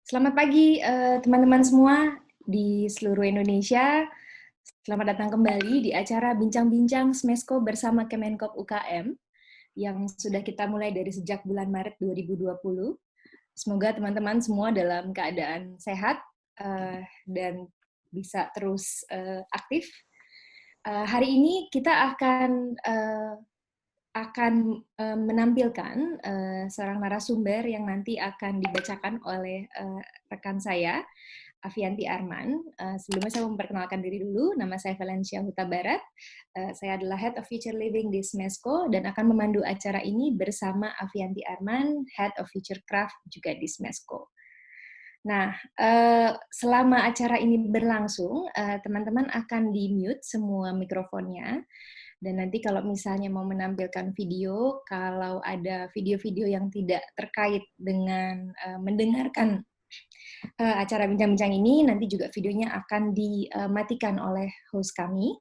Selamat pagi teman-teman semua di seluruh Indonesia. Selamat datang kembali di acara Bincang-Bincang Smesco bersama Kemenkop UKM yang sudah kita mulai dari sejak bulan Maret 2020. Semoga teman-teman semua dalam keadaan sehat dan bisa terus aktif. Hari ini kita akan menampilkan seorang narasumber yang nanti akan dibacakan oleh rekan saya, Avianti Arman. Sebelumnya saya memperkenalkan diri dulu, nama saya Valencia Huta Barat. Saya adalah Head of Future Living di Smesco dan akan memandu acara ini bersama Avianti Arman, Head of Future Craft juga di Smesco. Nah, selama acara ini berlangsung, teman-teman akan di-mute semua mikrofonnya. Dan nanti kalau misalnya mau menampilkan video, kalau ada video-video yang tidak terkait dengan mendengarkan acara bincang-bincang ini, nanti juga videonya akan dimatikan oleh host kami.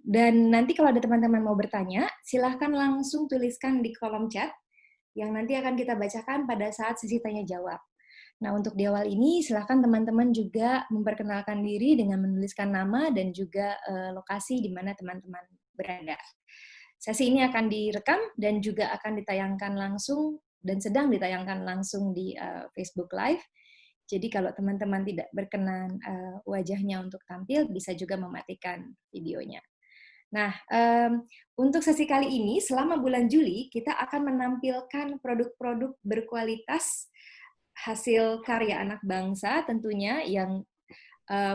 Dan nanti kalau ada teman-teman mau bertanya, silahkan langsung tuliskan di kolom chat yang nanti akan kita bacakan pada saat sesi tanya-jawab. Nah, untuk di awal ini, silahkan teman-teman juga memperkenalkan diri dengan menuliskan nama dan juga lokasi di mana teman-teman berada. Sesi ini akan direkam dan juga akan ditayangkan langsung dan sedang ditayangkan langsung di Facebook Live. Jadi kalau teman-teman tidak berkenan wajahnya untuk tampil, bisa juga mematikan videonya. Nah, untuk sesi kali ini, selama bulan Juli, kita akan menampilkan produk-produk berkualitas hasil karya anak bangsa tentunya yang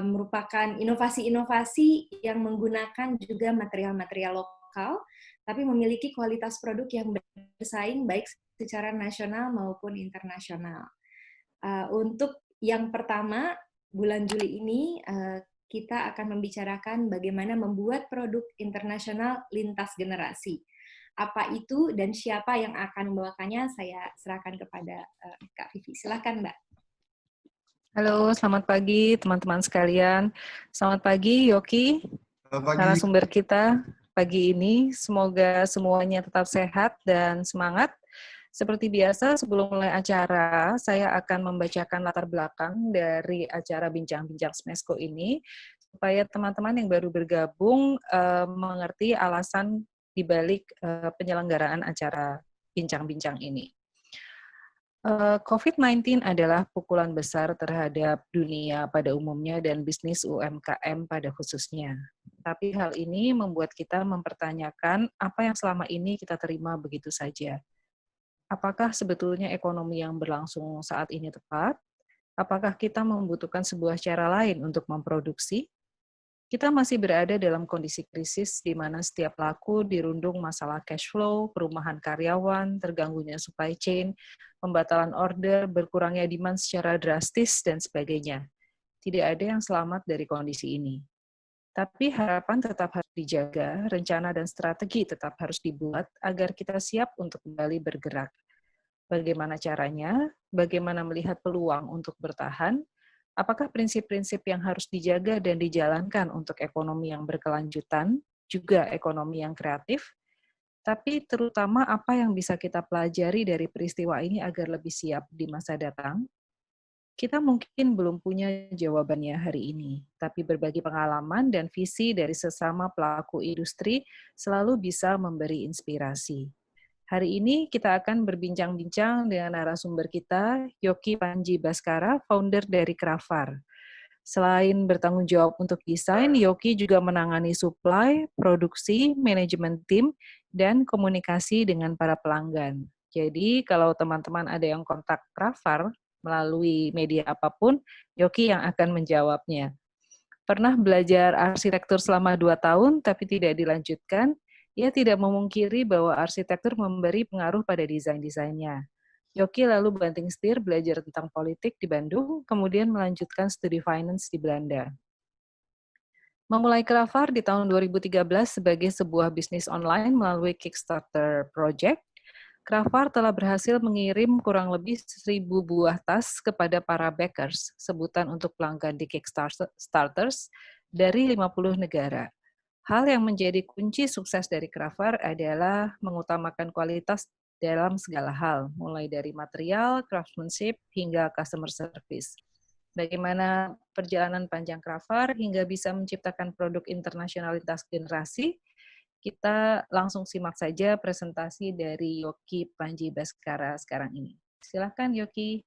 merupakan inovasi-inovasi yang menggunakan juga material-material lokal, tapi memiliki kualitas produk yang bersaing baik secara nasional maupun internasional. Untuk yang pertama, bulan Juli ini kita akan membicarakan bagaimana membuat produk internasional lintas generasi. Apa itu dan siapa yang akan membawakannya, saya serahkan kepada Kak Vivi. Silakan, Mbak. Halo, selamat pagi teman-teman sekalian. Selamat pagi Yoki, narasumber kita pagi ini. Semoga semuanya tetap sehat dan semangat. Seperti biasa, sebelum mulai acara, saya akan membacakan latar belakang dari acara Bincang-Bincang Smesco ini, supaya teman-teman yang baru bergabung mengerti alasan dibalik penyelenggaraan acara Bincang-Bincang ini. COVID-19 adalah pukulan besar terhadap dunia pada umumnya dan bisnis UMKM pada khususnya. Tapi hal ini membuat kita mempertanyakan apa yang selama ini kita terima begitu saja. Apakah sebetulnya ekonomi yang berlangsung saat ini tepat? Apakah kita membutuhkan sebuah cara lain untuk memproduksi? Kita masih berada dalam kondisi krisis di mana setiap pelaku dirundung masalah cash flow, perumahan karyawan, terganggunya supply chain, pembatalan order, berkurangnya demand secara drastis, dan sebagainya. Tidak ada yang selamat dari kondisi ini. Tapi harapan tetap harus dijaga, rencana dan strategi tetap harus dibuat agar kita siap untuk kembali bergerak. Bagaimana caranya? Bagaimana melihat peluang untuk bertahan? Apakah prinsip-prinsip yang harus dijaga dan dijalankan untuk ekonomi yang berkelanjutan, juga ekonomi yang kreatif? Tapi terutama apa yang bisa kita pelajari dari peristiwa ini agar lebih siap di masa datang? Kita mungkin belum punya jawabannya hari ini, tapi berbagi pengalaman dan visi dari sesama pelaku industri selalu bisa memberi inspirasi. Hari ini kita akan berbincang-bincang dengan narasumber kita, Yoki Panji Baskara, founder dari Cravar. Selain bertanggung jawab untuk desain, Yoki juga menangani supply, produksi, manajemen tim, dan komunikasi dengan para pelanggan. Jadi kalau teman-teman ada yang kontak Cravar melalui media apapun, Yoki yang akan menjawabnya. Pernah belajar arsitektur selama 2 tahun, tapi tidak dilanjutkan. Ia tidak memungkiri bahwa arsitektur memberi pengaruh pada desain-desainnya. Yoki lalu banting setir belajar tentang politik di Bandung, kemudian melanjutkan studi finance di Belanda. Memulai Cravar di tahun 2013 sebagai sebuah bisnis online melalui Kickstarter Project, Cravar telah berhasil mengirim kurang lebih 1.000 buah tas kepada para backers, sebutan untuk pelanggan di Kickstarters, dari 50 negara. Hal yang menjadi kunci sukses dari Cravar adalah mengutamakan kualitas dalam segala hal, mulai dari material, craftsmanship, hingga customer service. Bagaimana perjalanan panjang Cravar hingga bisa menciptakan produk internasional lintas generasi? Kita langsung simak saja presentasi dari Yoki Panji Baskara sekarang ini. Silakan Yoki.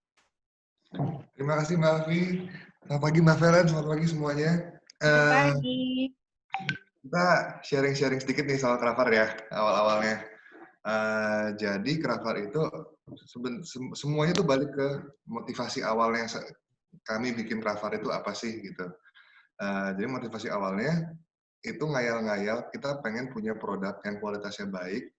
Terima kasih Mbak Afi. Selamat pagi Mbak Velen, selamat pagi semuanya. Selamat pagi. Kita sharing-sharing sedikit nih soal Cravar ya, awal-awalnya. Jadi Cravar itu semuanya tuh balik ke motivasi awalnya kami bikin Cravar itu apa sih gitu. Jadi motivasi awalnya itu ngayal-ngayal kita pengen punya produk yang kualitasnya baik,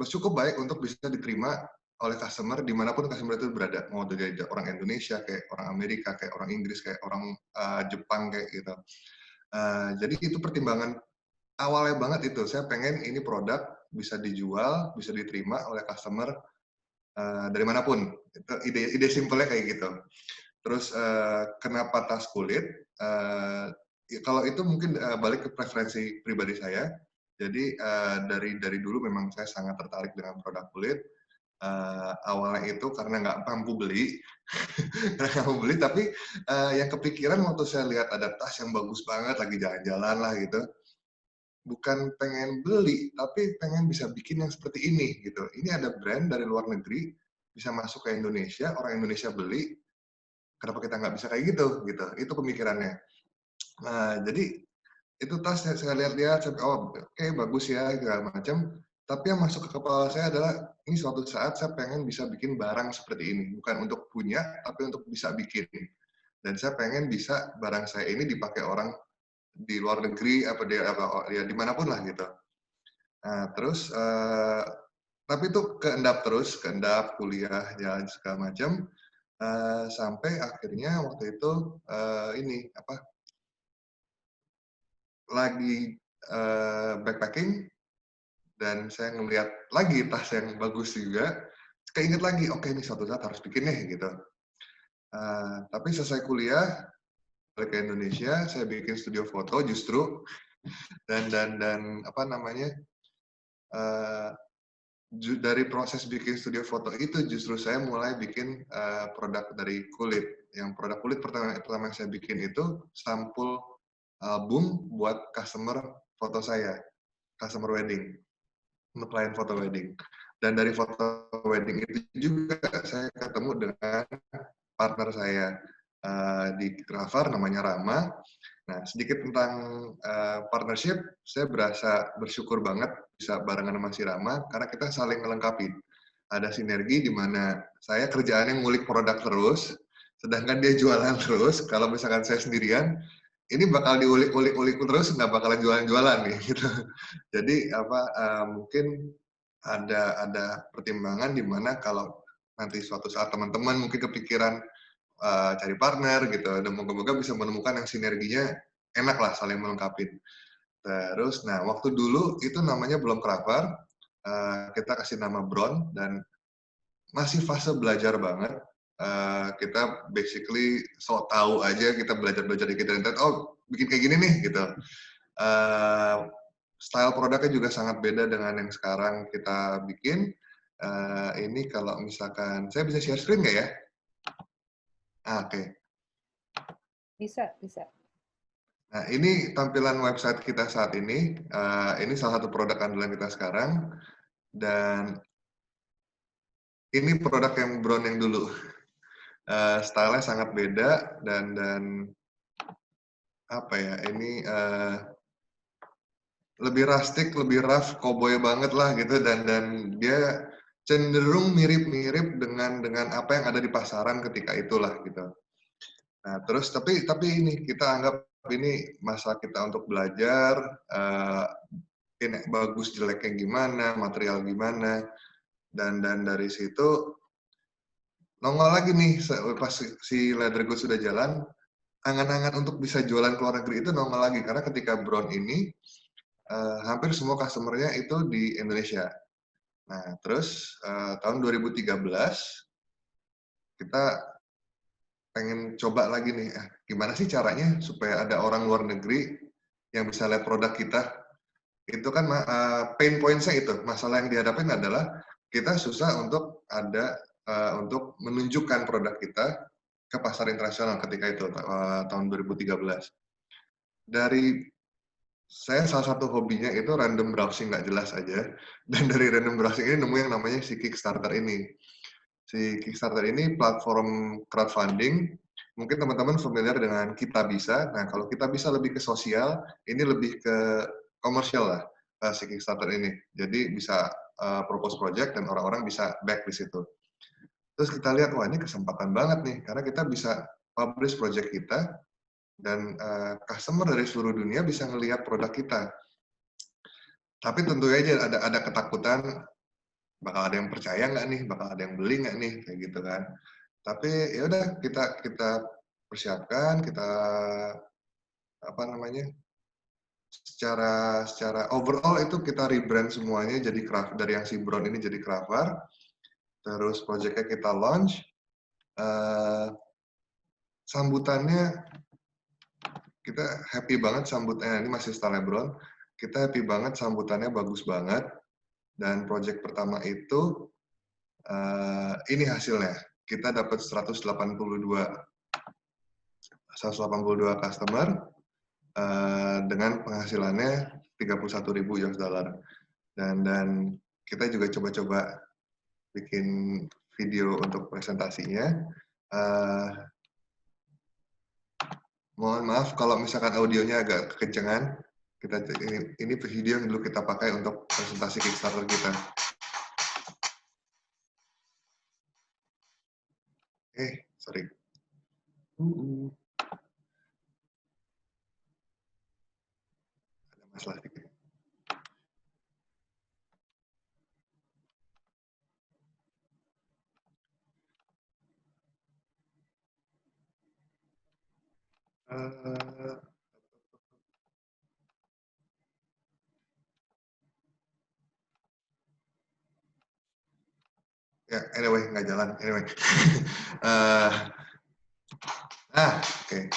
cukup baik untuk bisa diterima oleh customer dimanapun customer itu berada, mau dari orang Indonesia, kayak orang Amerika, kayak orang Inggris, kayak orang Jepang kayak gitu. Jadi itu pertimbangan awalnya banget itu. Saya pengen ini produk bisa dijual, bisa diterima oleh customer dari manapun. Itu ide simpelnya kayak gitu. Terus kenapa tas kulit? Kalau itu mungkin balik ke preferensi pribadi saya. Jadi dari dulu memang saya sangat tertarik dengan produk kulit. Awalnya itu karena nggak mampu beli, tapi yang kepikiran waktu saya lihat ada tas yang bagus banget lagi jalan-jalan lah gitu, bukan pengen beli, tapi pengen bisa bikin yang seperti ini gitu. Ini ada brand dari luar negeri bisa masuk ke Indonesia, orang Indonesia beli, kenapa kita nggak bisa kayak gitu gitu? Itu pemikirannya. Nah jadi itu tas saya lihat-lihat, oh oke, bagus ya segala macam. Tapi yang masuk ke kepala saya adalah ini suatu saat saya pengen bisa bikin barang seperti ini, bukan untuk punya, tapi untuk bisa bikin. Dan saya pengen bisa barang saya ini dipakai orang di luar negeri apa ya dimanapun lah gitu. Nah, terus tapi itu keendap kuliah jalan segala macam sampai akhirnya waktu itu ini apa lagi backpacking dan saya ngelihat lagi tas yang bagus juga, keinget lagi, oke ini suatu saat harus bikin nih gitu. Tapi selesai kuliah balik ke Indonesia, saya bikin studio foto justru dan apa namanya dari proses bikin studio foto itu justru saya mulai bikin produk dari kulit. Yang produk kulit pertama yang saya bikin itu sampul album buat customer foto saya, customer wedding, untuk klien foto wedding. Dan dari foto wedding itu juga saya ketemu dengan partner saya di Cravar namanya Rama. Nah, sedikit tentang partnership, saya berasa bersyukur banget bisa barengan sama si Rama karena kita saling melengkapi. Ada sinergi di mana saya kerjaannya ngulik produk terus, sedangkan dia jualan terus. Kalau misalkan saya sendirian, ini bakal diulik-ulik terus, nggak bakalan jualan-jualan nih. Gitu. Jadi apa mungkin ada pertimbangan di mana kalau nanti suatu saat teman-teman mungkin kepikiran cari partner gitu, dan moga-moga bisa menemukan yang sinerginya enak lah saling melengkapi. Terus, nah waktu dulu itu namanya belum Cravar, kita kasih nama Bron dan masih fase belajar banget. Kita basically tahu aja, kita belajar di internet, oh bikin kayak gini nih gitu. Style produknya juga sangat beda dengan yang sekarang kita bikin. Ini kalau misalkan, saya bisa share screen nggak ya? Oke. Bisa. Nah, ini tampilan website kita saat ini. Ini salah satu produk andalan kita sekarang. Dan ini produk yang Brown yang dulu. Stylenya sangat beda dan apa ya? Ini lebih rustic, lebih rough, cowboy banget lah gitu. Dan dia cenderung mirip-mirip dengan apa yang ada di pasaran ketika itulah gitu. Nah, terus tapi ini kita anggap ini masa kita untuk belajar. Ini bagus jeleknya gimana, material gimana, dan dari situ nongol lagi nih pas si Leather Goods sudah jalan, angan-angan untuk bisa jualan ke luar negeri itu nongol lagi karena ketika Brown ini hampir semua customer-nya itu di Indonesia. Nah, terus tahun 2013 kita pengen coba lagi nih, gimana sih caranya supaya ada orang luar negeri yang bisa lihat produk kita itu kan pain points-nya itu, masalah yang dihadapin adalah kita susah untuk untuk menunjukkan produk kita ke pasar internasional ketika itu tahun 2013. Dari saya salah satu hobinya itu random browsing nggak jelas aja, dan dari random browsing ini nemu yang namanya si Kickstarter ini. Si Kickstarter ini platform crowdfunding. Mungkin teman-teman familiar dengan Kita Bisa. Nah, kalau Kita Bisa lebih ke sosial, ini lebih ke komersial lah si Kickstarter ini. Jadi bisa propose project dan orang-orang bisa back di situ. Terus kita lihat, wah ini kesempatan banget nih, karena kita bisa publish project kita dan customer dari seluruh dunia bisa ngelihat produk kita. Tapi tentu aja ada ketakutan, bakal ada yang percaya nggak nih, bakal ada yang beli nggak nih, kayak gitu kan. Tapi ya udah kita persiapkan, kita apa namanya, secara overall itu kita rebrand semuanya jadi craft, dari yang si Brown ini jadi Cravar. Terus projectnya kita launch, sambutannya kita happy banget ini masih style Brown. Kita happy banget, sambutannya bagus banget. Dan project pertama itu ini hasilnya. Kita dapat 182 customer dengan penghasilannya 31.000 US dollar. Dan kita juga coba-coba bikin video untuk presentasinya. Mohon maaf kalau misalkan audionya agak kekencengan. Ini video yang dulu kita pakai untuk presentasi Kickstarter kita. Sorry. Ada masalah sedikit. Ya, anyway, nggak jalan. Anyway. Oke.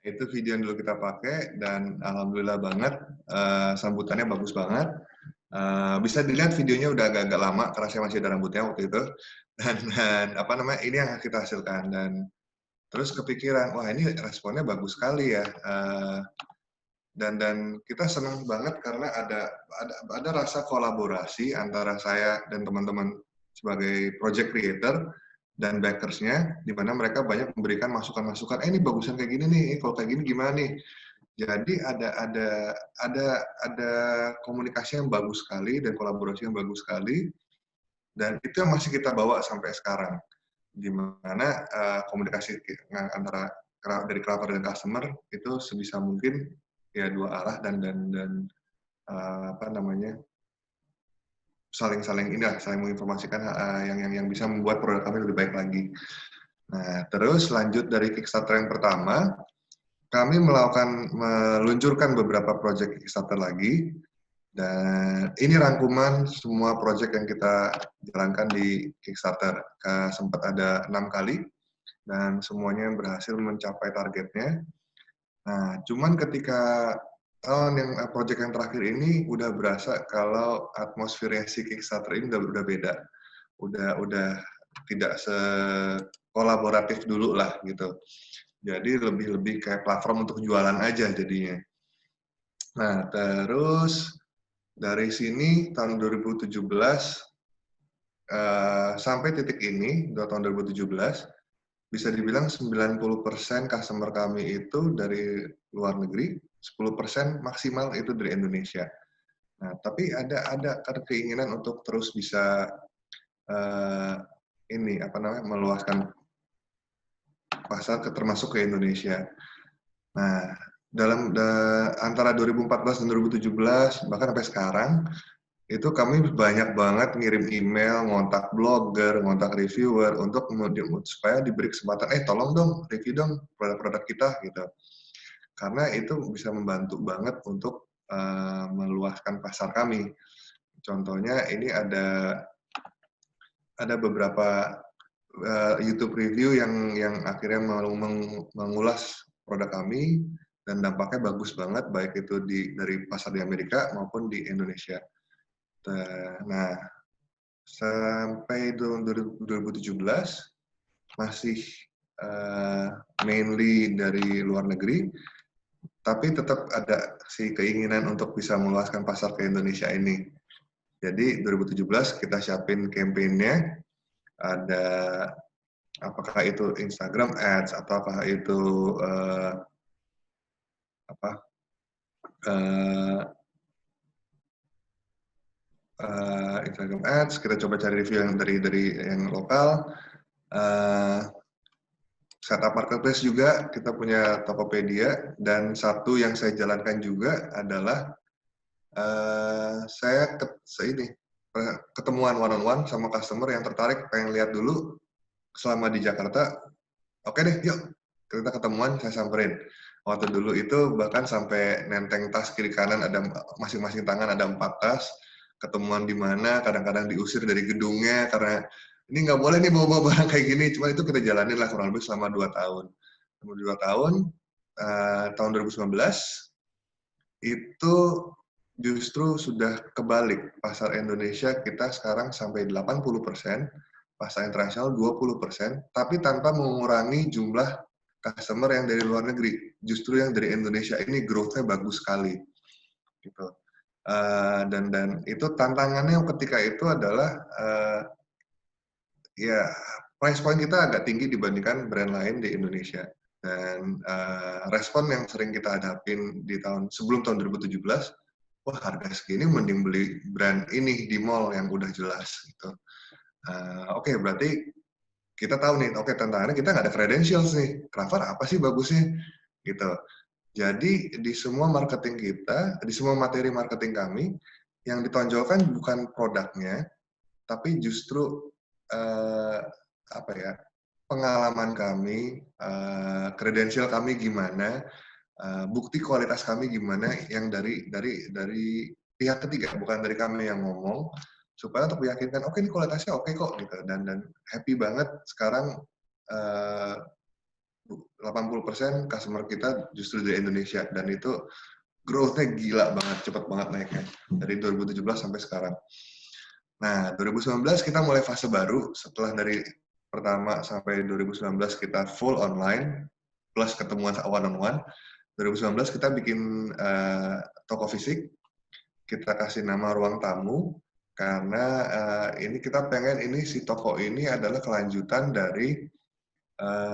Itu video yang dulu kita pakai dan alhamdulillah banget sambutannya bagus banget. Bisa dilihat videonya udah agak-agak lama karena saya masih ada rambutnya waktu itu. Dan apa namanya, ini yang kita hasilkan. Dan terus kepikiran, wah ini responnya bagus sekali ya. Dan kita senang banget karena ada rasa kolaborasi antara saya dan teman-teman sebagai project creator dan backers-nya, di mana mereka banyak memberikan masukan-masukan, ini bagusan kayak gini nih, kalau kayak gini gimana nih. Jadi ada komunikasi yang bagus sekali dan kolaborasi yang bagus sekali, dan itu yang masih kita bawa sampai sekarang, di mana komunikasi antara dari Cravar dan customer itu sebisa mungkin ya dua arah dan apa namanya, saling menginformasikan yang bisa membuat produk kami lebih baik lagi. Nah, terus lanjut dari Kickstarter yang pertama, kami meluncurkan beberapa project Kickstarter lagi, dan ini rangkuman semua project yang kita jalankan di Kickstarter. Sempat ada 6 kali, dan semuanya berhasil mencapai targetnya. Nah, cuman ketika project yang terakhir ini udah berasa kalau atmosfernya si Kickstarter ini udah beda. Udah tidak sekolaboratif dulu lah gitu. Jadi lebih kayak platform untuk jualan aja jadinya. Nah, terus dari sini tahun 2017 sampai titik ini, tahun 2017, bisa dibilang 90% customer kami itu dari luar negeri, 10% maksimal itu dari Indonesia. Nah, tapi ada keinginan untuk terus bisa meluaskan pasar termasuk ke Indonesia. Nah, antara 2014 dan 2017 bahkan sampai sekarang itu kami banyak banget ngirim email, ngontak blogger, ngontak reviewer untuk kemudian supaya diberi kesempatan, tolong dong review dong produk-produk kita gitu. Karena itu bisa membantu banget untuk meluaskan pasar kami. Contohnya ini ada beberapa YouTube review yang akhirnya mengulas produk kami dan dampaknya bagus banget baik itu dari pasar di Amerika maupun di Indonesia. Nah, sampai 2017 masih mainly dari luar negeri, tapi tetap ada si keinginan untuk bisa meluaskan pasar ke Indonesia ini. Jadi 2017 kita siapin campaign-nya, ada apakah itu Instagram Ads, ataukah itu Instagram Ads, kita coba cari review yang dari yang lokal. Setup marketplace juga, kita punya Tokopedia, dan satu yang saya jalankan juga adalah saya ketemuan one-on-one sama customer yang tertarik pengen lihat dulu selama di Jakarta. Oke deh, yuk kita ketemuan, saya samperin. Waktu dulu itu bahkan sampai nenteng tas kiri kanan, ada masing-masing tangan ada 4 tas, ketemuan di mana, kadang-kadang diusir dari gedungnya karena ini nggak boleh nih bawa-bawa barang kayak gini. Cuma itu kita jalanin lah kurang lebih selama 2 tahun. Selama 2 tahun, tahun 2019 itu justru sudah kebalik. Pasar Indonesia kita sekarang sampai 80%, pasar internasional 20%, tapi tanpa mengurangi jumlah customer yang dari luar negeri. Justru yang dari Indonesia ini growth-nya bagus sekali. Gitu. Dan itu tantangannya ketika itu adalah ya price point kita agak tinggi dibandingkan brand lain di Indonesia. Dan respon yang sering kita hadapin di sebelum tahun 2017, wah harga segini mending beli brand ini di mall yang udah jelas gitu. Oke, berarti kita tahu nih, tantangannya kita nggak ada credentials nih. Craft apa sih bagusnya? Gitu. Jadi di semua marketing kita, di semua materi marketing kami, yang ditonjolkan bukan produknya, tapi justru pengalaman kami, kredensial kami gimana, bukti kualitas kami gimana yang dari pihak ketiga, bukan dari kami yang ngomong, supaya untuk meyakinkan oke ini kualitasnya oke kok gitu, dan happy banget sekarang 80% customer kita justru dari Indonesia, dan itu growth-nya gila banget, cepat banget naiknya dari 2017 sampai sekarang. Nah, 2019 kita mulai fase baru setelah dari pertama sampai 2019 kita full online plus ketemuan one-on-one. 2019 kita bikin toko fisik, kita kasih nama Ruang Tamu karena ini kita pengen si toko ini adalah kelanjutan dari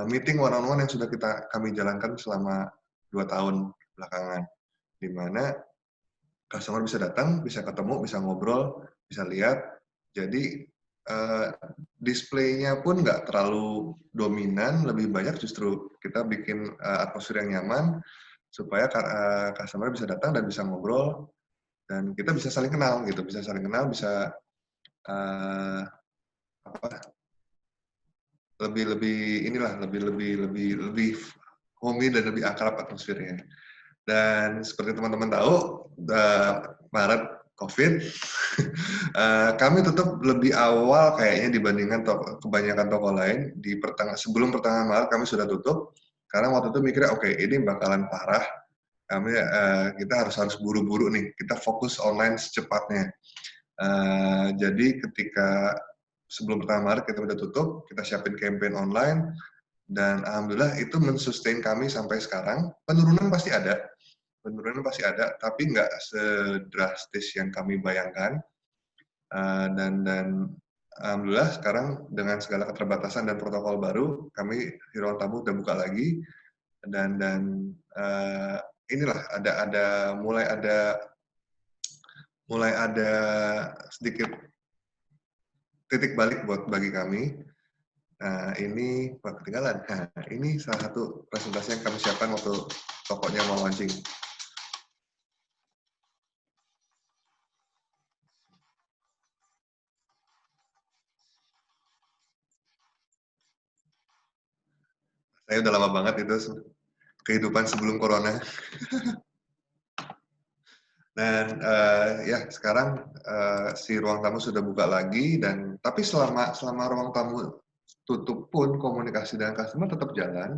meeting one-on-one yang sudah kami jalankan selama 2 tahun belakangan, di mana customer bisa datang, bisa ketemu, bisa ngobrol, bisa lihat. Jadi display-nya pun nggak terlalu dominan, lebih banyak justru kita bikin atmosfer yang nyaman supaya customer bisa datang dan bisa ngobrol, dan kita bisa saling kenal gitu, bisa lebih homey dan lebih akrab atmosfernya. Dan seperti teman-teman tahu, Maret COVID, kami tutup lebih awal kayaknya dibandingkan kebanyakan toko lain. Sebelum pertengahan Maret kami sudah tutup, Karena waktu itu mikirnya, oke, ini bakalan parah. Kita harus buru-buru nih. Kita fokus online secepatnya. Jadi ketika sebelum pertama Maret kita udah tutup, kita siapin campaign online, dan alhamdulillah itu mensustain kami sampai sekarang. Penurunan pasti ada, tapi nggak sedrastis yang kami bayangkan. Dan alhamdulillah sekarang dengan segala keterbatasan dan protokol baru, kami Hero on Tamu udah buka lagi, dan inilah mulai ada sedikit titik balik bagi kami. Nah, ini ketinggalan. Nah, ini salah satu presentasi yang kami siapkan waktu tokonya mau launching. Saya udah lama banget itu kehidupan sebelum corona. Dan ya sekarang si ruang tamu sudah buka lagi, dan tapi selama ruang tamu tutup pun komunikasi dengan customer tetap jalan,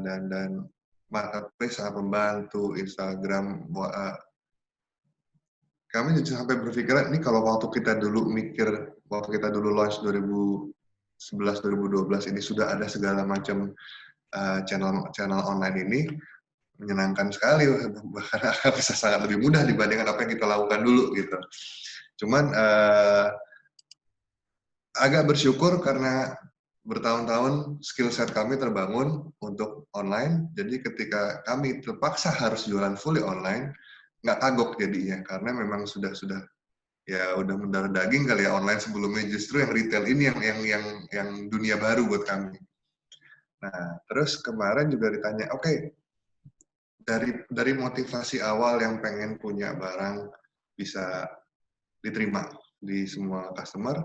dan marketplace sangat membantu, Instagram. Kami sampai berpikir ini kalau waktu kita dulu launch 2011-2012 ini sudah ada segala macam channel online ini, menyenangkan sekali, bahkan bisa sangat lebih mudah dibandingkan apa yang kita lakukan dulu gitu. Cuman agak bersyukur karena bertahun-tahun skill set kami terbangun untuk online, jadi ketika kami terpaksa harus jualan fully online, nggak kagok jadinya, karena memang sudah ya udah mendarah daging kali ya online sebelumnya. Justru yang retail ini yang dunia baru buat kami. Nah, terus kemarin juga ditanya, oke, dari motivasi awal yang pengen punya barang bisa diterima di semua customer,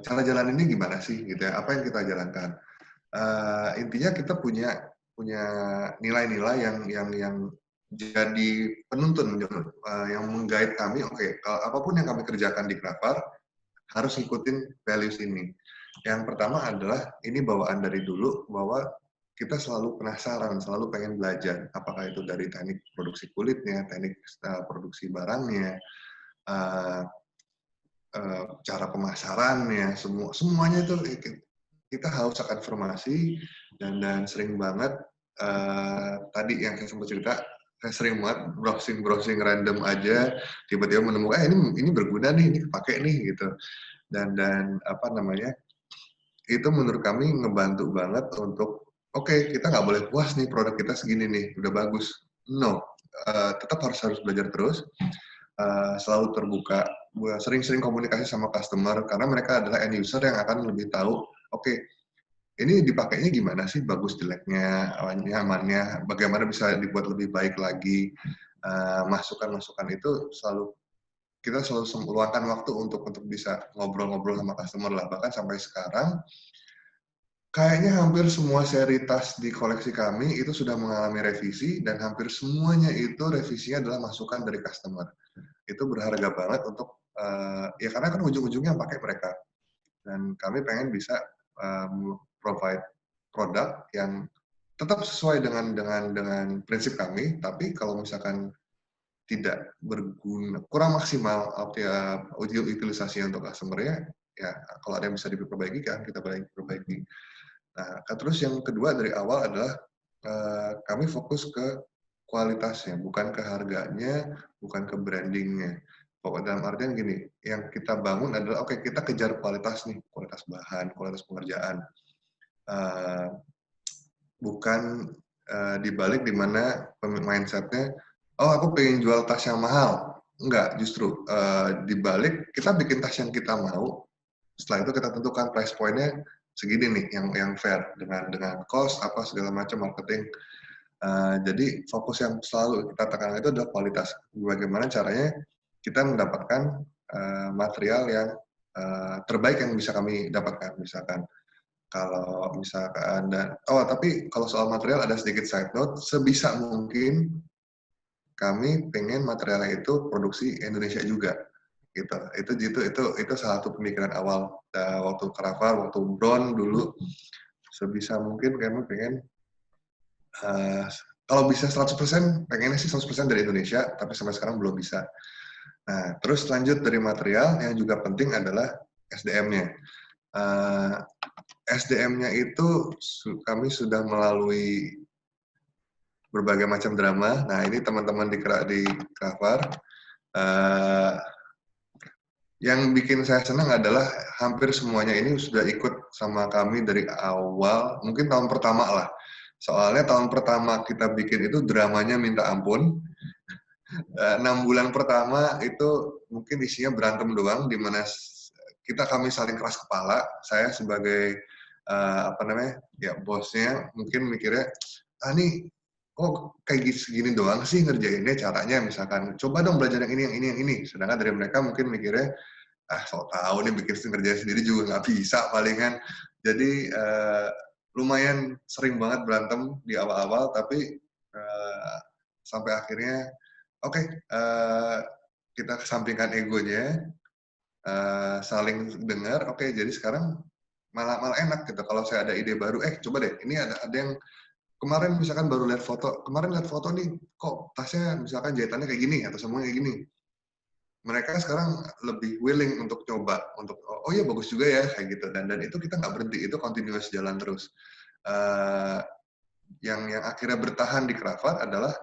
cara jalan ini gimana sih gitu ya? Apa yang kita jalankan? Intinya kita punya nilai-nilai yang jadi penuntun, yang menggait kami. Oke, kalau apapun yang kami kerjakan di Grafar harus ngikutin values ini. Yang pertama adalah ini bawaan dari dulu, bahwa kita selalu penasaran, selalu pengen belajar. Apakah itu dari teknik produksi kulitnya, teknik produksi barangnya, cara pemasarannya, semuanya itu kita haus akan informasi, dan sering banget tadi yang saya sempat cerita, saya sering banget browsing random aja, tiba-tiba menemukan ini berguna nih, ini kepake nih gitu. Dan apa namanya, itu menurut kami ngebantu banget untuk kita nggak boleh puas nih produk kita segini nih, udah bagus. No, tetap harus belajar terus, selalu terbuka, sering-sering komunikasi sama customer, karena mereka adalah end user yang akan lebih tahu, ini dipakainya gimana sih, bagus jeleknya, nyamannya, bagaimana bisa dibuat lebih baik lagi. Masukan-masukan itu kita selalu meluangkan waktu untuk bisa ngobrol-ngobrol sama customer lah. Bahkan sampai sekarang kayaknya hampir semua seri tas di koleksi kami itu sudah mengalami revisi, dan hampir semuanya itu revisinya adalah masukan dari customer. Itu berharga banget untuk ya karena kan ujung-ujungnya yang pakai mereka, dan kami pengen bisa provide produk yang tetap sesuai dengan prinsip kami, tapi kalau misalkan tidak berguna, kurang maksimal utilisasinya untuk customer-nya, ya kalau ada yang bisa diperbaiki kan kita perbaiki. Nah, terus yang kedua dari awal adalah kami fokus ke kualitasnya, bukan ke harganya, bukan ke brandingnya. Dalam artian gini, yang kita bangun adalah kita kejar kualitas nih, kualitas bahan, kualitas pengerjaan. Bukan dibalik di mana mindsetnya, aku pengen jual tas yang mahal. Enggak, justru dibalik kita bikin tas yang kita mau, setelah itu kita tentukan price point-nya segini nih, yang fair dengan cost apa segala macam marketing. Jadi fokus yang selalu kita tekankan itu adalah kualitas. Bagaimana caranya kita mendapatkan material yang terbaik yang bisa kami dapatkan. Misalkan kalau misalkan tapi kalau soal material ada sedikit side note, sebisa mungkin kami pengen materialnya itu produksi Indonesia juga. Gitu. Itu salah satu pemikiran awal waktu Grafar, waktu Brown dulu, sebisa mungkin kami pengen kalau bisa 100%, pengennya sih 100% dari Indonesia, tapi sampai sekarang belum bisa. Nah, terus lanjut dari material, yang juga penting adalah SDM-nya. SDM-nya itu kami sudah melalui berbagai macam drama. Nah, ini teman-teman di Kravar. Yang bikin saya senang adalah hampir semuanya ini sudah ikut sama kami dari awal, mungkin tahun pertama lah. Soalnya tahun pertama kita bikin itu dramanya minta ampun. 6 bulan pertama itu mungkin isinya berantem doang, di mana kami saling keras kepala. Saya sebagai bosnya mungkin mikirnya, nih kok kayak segini doang sih ngerjainnya, caranya misalkan coba dong belajar yang ini. Sedangkan dari mereka mungkin mikirnya, sok tahu nih bikin ngerjain sendiri juga nggak bisa palingan. Jadi lumayan sering banget berantem di awal-awal, tapi sampai akhirnya kita kesampingkan egonya, saling dengar. Jadi sekarang malah enak gitu. Kalau saya ada ide baru, coba deh, ini ada yang kemarin misalkan baru lihat foto nih, kok tasnya misalkan jahitannya kayak gini atau semuanya kayak gini. Mereka sekarang lebih willing untuk coba, untuk oh iya bagus juga ya kayak gitu, dan itu kita nggak berhenti, itu continuous jalan terus. Yang akhirnya bertahan di Kravat adalah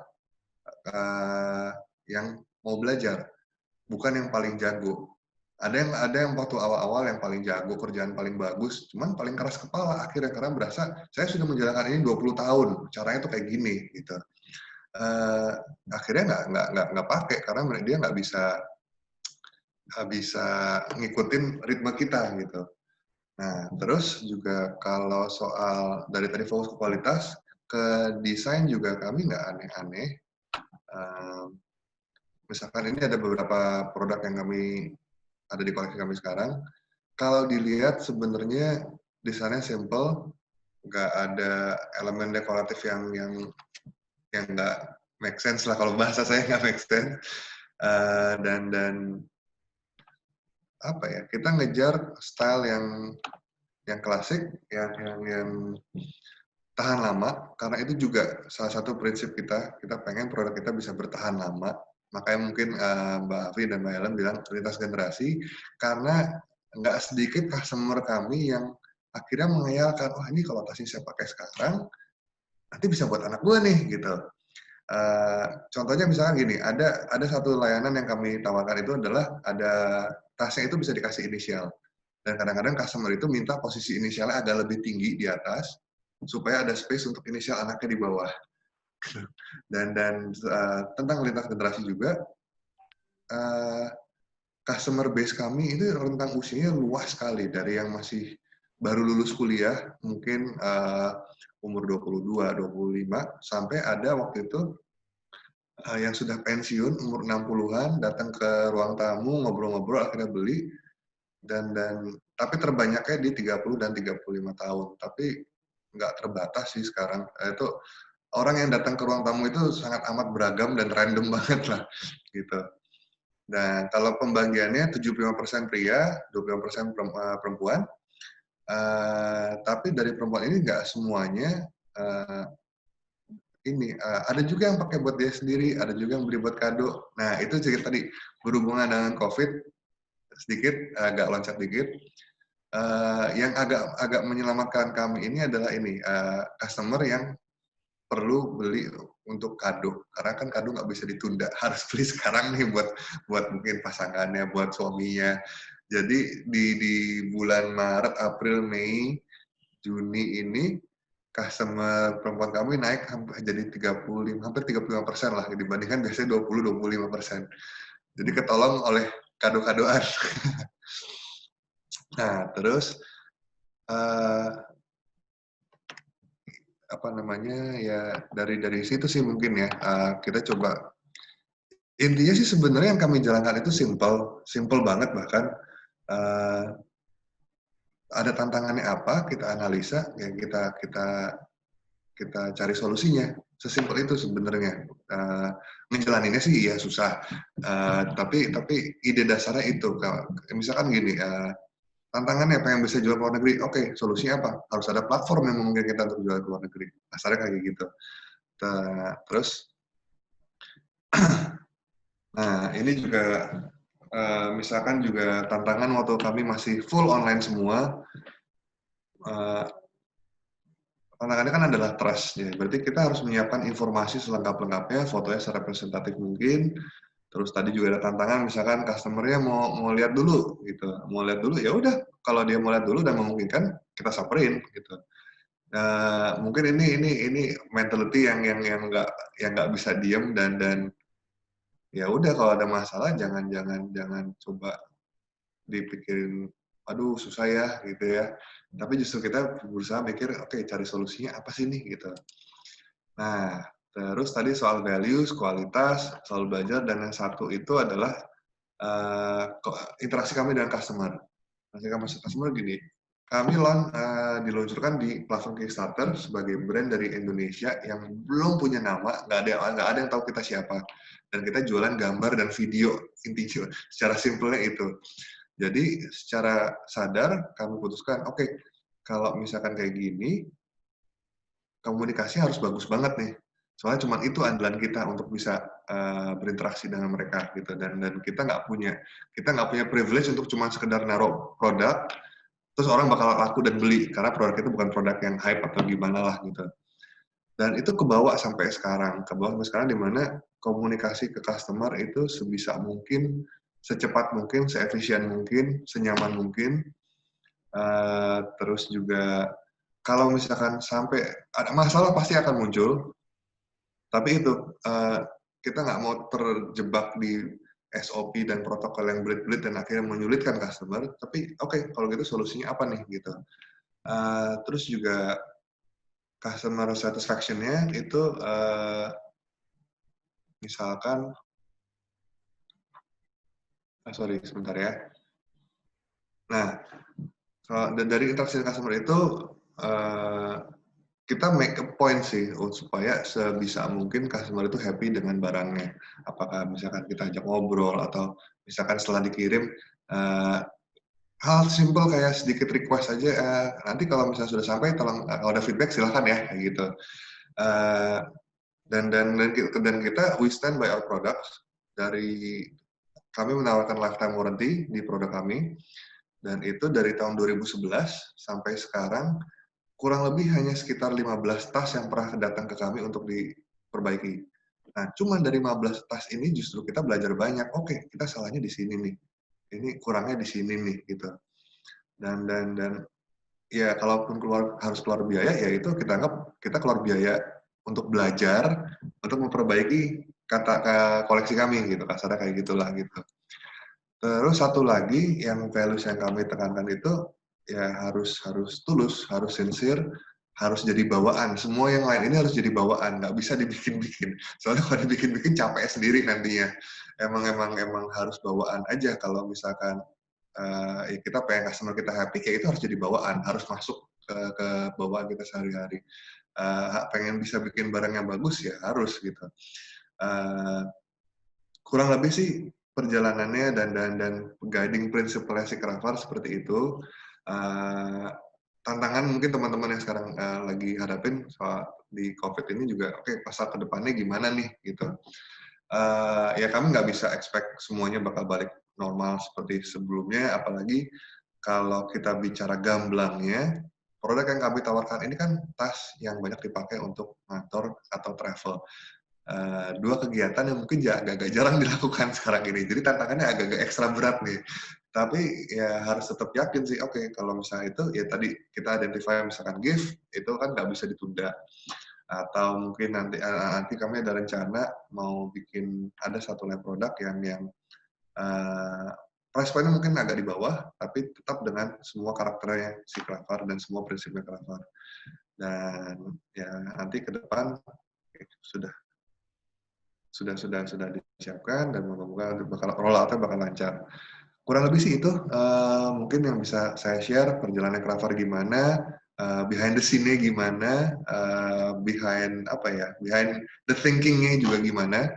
yang mau belajar, bukan yang paling jago. Ada yang waktu awal-awal yang paling jago, kerjaan paling bagus, cuman paling keras kepala akhirnya, karena berasa saya sudah menjalankan ini 20 tahun, caranya tuh kayak gini gitu. Akhirnya nggak pakai, karena dia nggak bisa ngikutin ritme kita gitu. Nah, terus juga kalau soal dari tadi fokus ke kualitas, ke desain juga kami nggak aneh-aneh. Misalkan ini ada beberapa produk yang ada di koleksi kami sekarang. Kalau dilihat sebenarnya desainnya simple, nggak ada elemen dekoratif yang nggak make sense lah, kalau bahasa saya nggak make sense. Dan apa ya, kita ngejar style yang klasik, yang tahan lama, karena itu juga salah satu prinsip kita pengen produk kita bisa bertahan lama. Makanya mungkin Mbak Afi dan Mbak Ellen bilang lintas generasi, karena nggak sedikit customer kami yang akhirnya menghayalkan, wah ini kalau tasnya saya pakai sekarang, nanti bisa buat anak gue nih, gitu. Contohnya misalnya gini, ada satu layanan yang kami tawarkan itu adalah ada tasnya itu bisa dikasih inisial, dan kadang-kadang customer itu minta posisi inisialnya agak lebih tinggi di atas supaya ada space untuk inisial anaknya di bawah. Dan tentang lintas generasi juga, customer base kami itu rentang usianya luas sekali, dari yang masih baru lulus kuliah mungkin umur 22, 25, sampai ada waktu itu yang sudah pensiun umur 60-an datang ke ruang tamu ngobrol-ngobrol akhirnya beli, dan tapi terbanyaknya di 30 dan 35 tahun, tapi nggak terbatas sih sekarang. Itu orang yang datang ke ruang tamu itu sangat amat beragam dan random banget lah gitu. Nah, kalau pembagiannya 75% pria, 25% perempuan. Tapi dari perempuan ini nggak semuanya ada juga yang pakai buat dia sendiri, ada juga yang beli buat kado. Nah, itu juga tadi berhubungan dengan COVID, sedikit agak loncat dikit. Yang agak menyelamatkan kami ini adalah customer yang perlu beli untuk kado, karena kan kado nggak bisa ditunda, harus beli sekarang nih buat mungkin pasangannya, buat suaminya. Jadi di bulan Maret, April, Mei, Juni ini customer perempuan kami naik jadi hampir 35% lah dibandingkan biasanya 20-25%. Jadi ketolong oleh kado-kadoan. Nah, terus dari situ sih mungkin ya kita coba, intinya sih sebenarnya yang kami jalankan itu simple banget, bahkan ada tantangannya apa kita analisa, ya kita cari solusinya, sesimpel itu sebenarnya. Menjalaninnya sih ya susah, tapi ide dasarnya itu, misalkan gini, tantangannya pengen bisa jual ke luar negeri. Oke, solusinya apa? Harus ada platform yang memungkinkan kita untuk jual ke luar negeri. Kasarnya kayak gitu. Terus, nah ini juga misalkan juga tantangan waktu kami masih full online semua. Tantangannya kan adalah trust ya. Berarti kita harus menyiapkan informasi selengkap-lengkapnya, fotonya serepresentatif mungkin. Terus tadi juga ada tantangan, misalkan customer-nya mau lihat dulu gitu, mau lihat dulu ya udah. Kalau dia mau lihat dulu dan memungkinkan, kita samperin gitu. Mungkin ini mentality yang nggak bisa diem dan ya udah kalau ada masalah jangan coba dipikirin, aduh susah ya gitu ya. Tapi justru kita berusaha mikir, oke, cari solusinya apa sih nih gitu. Nah, terus tadi soal values, kualitas, soal belajar, dan yang satu itu adalah interaksi kami dengan customer. Interaksi kami dengan customer gini, kami diluncurkan di platform Kickstarter sebagai brand dari Indonesia yang belum punya nama, nggak ada yang tahu kita siapa. Dan kita jualan gambar dan video, intinya secara simpelnya itu. Jadi secara sadar kami putuskan, oke, kalau misalkan kayak gini, komunikasi harus bagus banget nih. Soalnya cuma itu andalan kita untuk bisa berinteraksi dengan mereka gitu. Dan kita nggak punya privilege untuk cuma sekedar naruh produk, terus orang bakal laku dan beli karena produk itu bukan produk yang hype atau gimana lah gitu. Dan itu kebawa sampai sekarang di mana komunikasi ke customer itu sebisa mungkin, secepat mungkin, seefisien mungkin, senyaman mungkin. Terus juga kalau misalkan sampai ada masalah pasti akan muncul, tapi itu kita nggak mau terjebak di SOP dan protokol yang belit-belit dan akhirnya menyulitkan customer. Tapi oke, kalau gitu solusinya apa nih gitu. Terus juga customer satisfaction-nya itu misalkan, sorry sebentar ya. Nah, dari interaksi customer itu kita make a point sih supaya sebisa mungkin customer itu happy dengan barangnya. Apakah misalkan kita ajak ngobrol atau misalkan setelah dikirim hal simple kayak sedikit request aja. Nanti kalau misalnya sudah sampai, tolong kalau ada feedback silahkan ya kayak gitu. Dan kita we stand by our products. Dari kami menawarkan lifetime warranty di produk kami, dan itu dari tahun 2011 sampai sekarang kurang lebih hanya sekitar 15 tas yang pernah datang ke kami untuk diperbaiki. Nah, cuma dari 15 tas ini justru kita belajar banyak. Oke, kita salahnya di sini nih. Ini kurangnya di sini nih gitu. Dan ya kalaupun harus keluar biaya, ya itu kita anggap kita keluar biaya untuk belajar, untuk memperbaiki koleksi kami gitu, kasarnya kayak gitulah gitu. Terus satu lagi yang values yang kami tekankan itu ya harus tulus, harus sincere, harus jadi bawaan. Semua yang lain ini harus jadi bawaan, nggak bisa dibikin-bikin. Soalnya kalau dibikin-bikin capek sendiri nantinya. Emang harus bawaan aja. Kalau misalkan ya kita pengen customer kita happy, ya itu harus jadi bawaan, harus masuk ke bawaan kita sehari-hari. Pengen bisa bikin barang yang bagus ya harus gitu. Kurang lebih sih perjalanannya dan guiding principle-nya si Cravar seperti itu. Tantangan mungkin teman-teman yang sekarang lagi hadapin soal di COVID ini juga, oke, pasar ke depannya gimana nih gitu. Ya kami nggak bisa expect semuanya bakal balik normal seperti sebelumnya, apalagi kalau kita bicara gamblangnya, produk yang kami tawarkan ini kan tas yang banyak dipakai untuk kantor atau travel. Dua kegiatan yang mungkin agak jarang dilakukan sekarang ini. Jadi tantangannya agak ekstra berat nih. Tapi ya harus tetap yakin sih, oke, kalau misalnya itu, ya tadi kita identify misalkan gift, itu kan nggak bisa ditunda. Atau mungkin nanti kami ada rencana mau bikin, ada satu line produk yang price point-nya mungkin agak di bawah, tapi tetap dengan semua karakternya si Cravar dan semua prinsipnya Cravar. Dan ya nanti ke depan sudah disiapkan dan moga-moga roll out-nya bakal lancar. Kurang lebih sih itu mungkin yang bisa saya share perjalanan Cravar gimana, behind the scene-nya gimana, behind the thinking-nya juga gimana.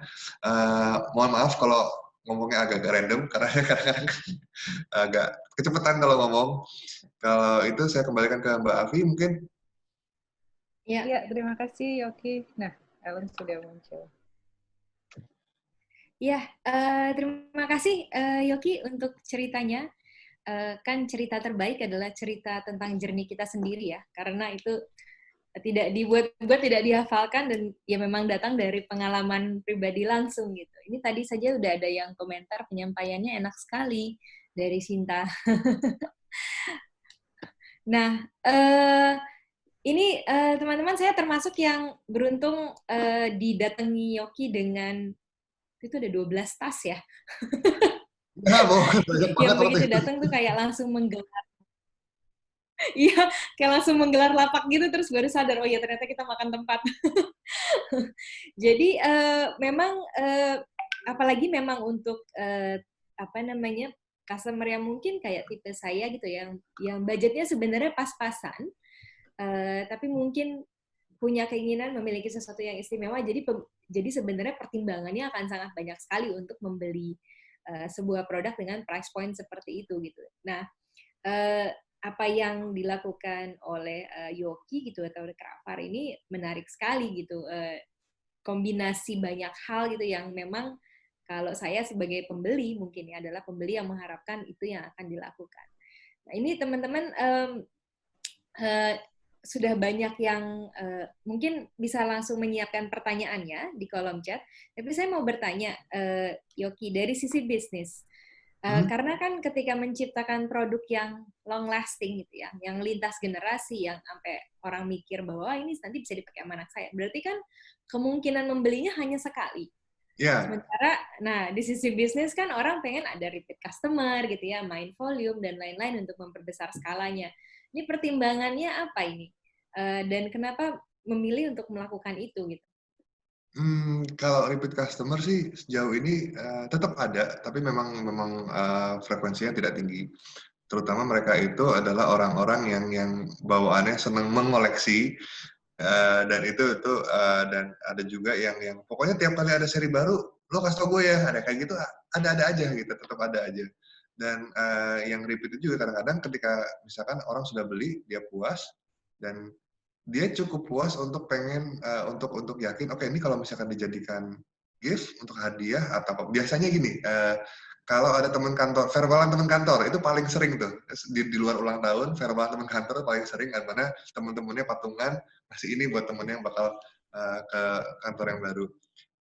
Mohon maaf kalau ngomongnya agak-agak random karena kadang-kadang agak kecepatan kalau ngomong. Kalau itu saya kembalikan ke Mbak Afi mungkin. Ya, terima kasih Yoki. Nah, Ellen sudah muncul. Ya, terima kasih Yoki untuk ceritanya. Kan cerita terbaik adalah cerita tentang journey kita sendiri ya, karena itu tidak dibuat-buat, tidak dihafalkan, dan ya memang datang dari pengalaman pribadi langsung gitu. Ini tadi saja udah ada yang komentar penyampaiannya enak sekali dari Sinta. Nah, ini teman-teman saya termasuk yang beruntung didatangi Yoki dengan itu ada 12 tas ya. Ya, banyak banget Yang waktu begitu itu. datang tuh kayak langsung menggelar. Iya, kayak langsung menggelar lapak gitu, terus baru sadar, oh ya ternyata kita makan tempat. Jadi memang apalagi memang untuk apa namanya customer yang mungkin kayak tipe saya gitu, yang budgetnya sebenarnya pas-pasan, tapi mungkin punya keinginan memiliki sesuatu yang istimewa. Jadi sebenarnya pertimbangannya akan sangat banyak sekali untuk membeli sebuah produk dengan price point seperti itu gitu. Nah, apa yang dilakukan oleh Yoki gitu atau Krafar ini menarik sekali gitu. Kombinasi banyak hal gitu yang memang kalau saya sebagai pembeli mungkin ya adalah pembeli yang mengharapkan itu yang akan dilakukan. Nah, ini teman-teman sudah banyak yang mungkin bisa langsung menyiapkan pertanyaannya di kolom chat. Tapi saya mau bertanya, Yoki, dari sisi bisnis, karena kan ketika menciptakan produk yang long lasting gitu ya, yang lintas generasi, yang sampai orang mikir bahwa ini nanti bisa dipakai sama anak saya, berarti kan kemungkinan membelinya hanya sekali. Ya. Sementara, nah di sisi bisnis kan orang pengen ada repeat customer gitu ya, main volume dan lain-lain untuk memperbesar skalanya. Ini pertimbangannya apa ini? Dan kenapa memilih untuk melakukan itu gitu? Kalau repeat customer sih sejauh ini tetap ada, tapi memang frekuensinya tidak tinggi. Terutama mereka itu adalah orang-orang yang bawaannya senang mengoleksi, dan itu dan ada juga yang pokoknya tiap kali ada seri baru lo kasih tau gue ya, ada kayak gitu, ada aja gitu, tetap ada aja. Dan yang repeat itu juga kadang-kadang ketika misalkan orang sudah beli, dia puas dan dia cukup puas untuk pengen untuk yakin, oke, ini kalau misalkan dijadikan gift untuk hadiah atau apa. Biasanya gini, kalau ada teman kantor, verbalan teman kantor itu paling sering tuh di luar ulang tahun, verbalan teman kantor paling sering, karena teman-temannya patungan kasih ini buat temennya yang bakal ke kantor yang baru.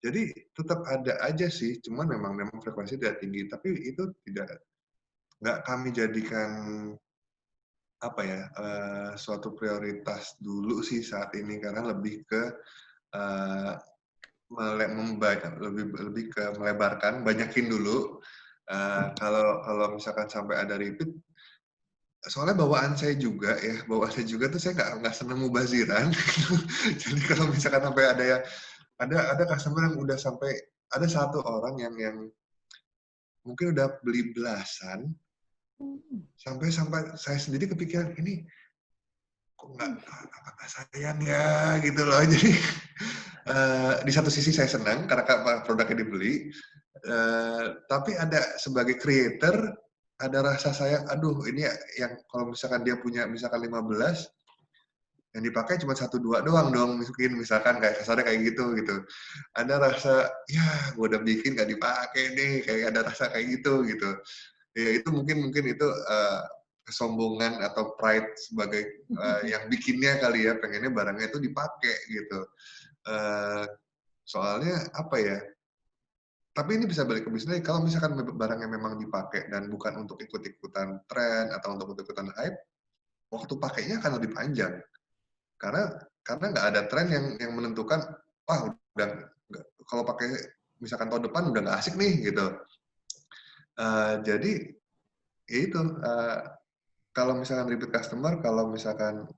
Jadi tetap ada aja sih, cuman memang frekuensi tidak tinggi, tapi itu nggak kami jadikan apa ya, suatu prioritas dulu sih saat ini, karena lebih ke lebih ke melebarkan, banyakin dulu. Kalau misalkan sampai ada repeat, soalnya bawaan saya juga tuh saya nggak seneng mubaziran. Jadi kalau misalkan sampai ada customer yang udah sampai, ada satu orang yang mungkin udah beli belasan, sampai saya sendiri kepikiran, ini kok nggak sayang ya gitu loh. Jadi di satu sisi saya senang karena produknya dibeli, tapi ada sebagai creator ada rasa sayang, aduh ini yang kalau misalkan dia punya misalkan 15, yang dipakai cuma 1-2 doang dong, misalkan kayak kasarnya kayak gitu. Ada rasa, ya gue udah bikin nggak dipakai nih, kayak ada rasa kayak gitu. Ya itu mungkin itu kesombongan atau pride sebagai yang bikinnya kali ya, pengennya barangnya itu dipakai gitu. Soalnya apa ya, tapi ini bisa balik ke bisnis, kalau misalkan barangnya memang dipakai dan bukan untuk ikut-ikutan tren atau untuk ikut-ikutan hype, waktu pakainya akan lebih panjang. Karena nggak ada tren yang menentukan, wah udah kalau pakai misalkan tahun depan udah nggak asik nih gitu. Jadi ya itu, kalau misalkan repeat customer, kalau misalkan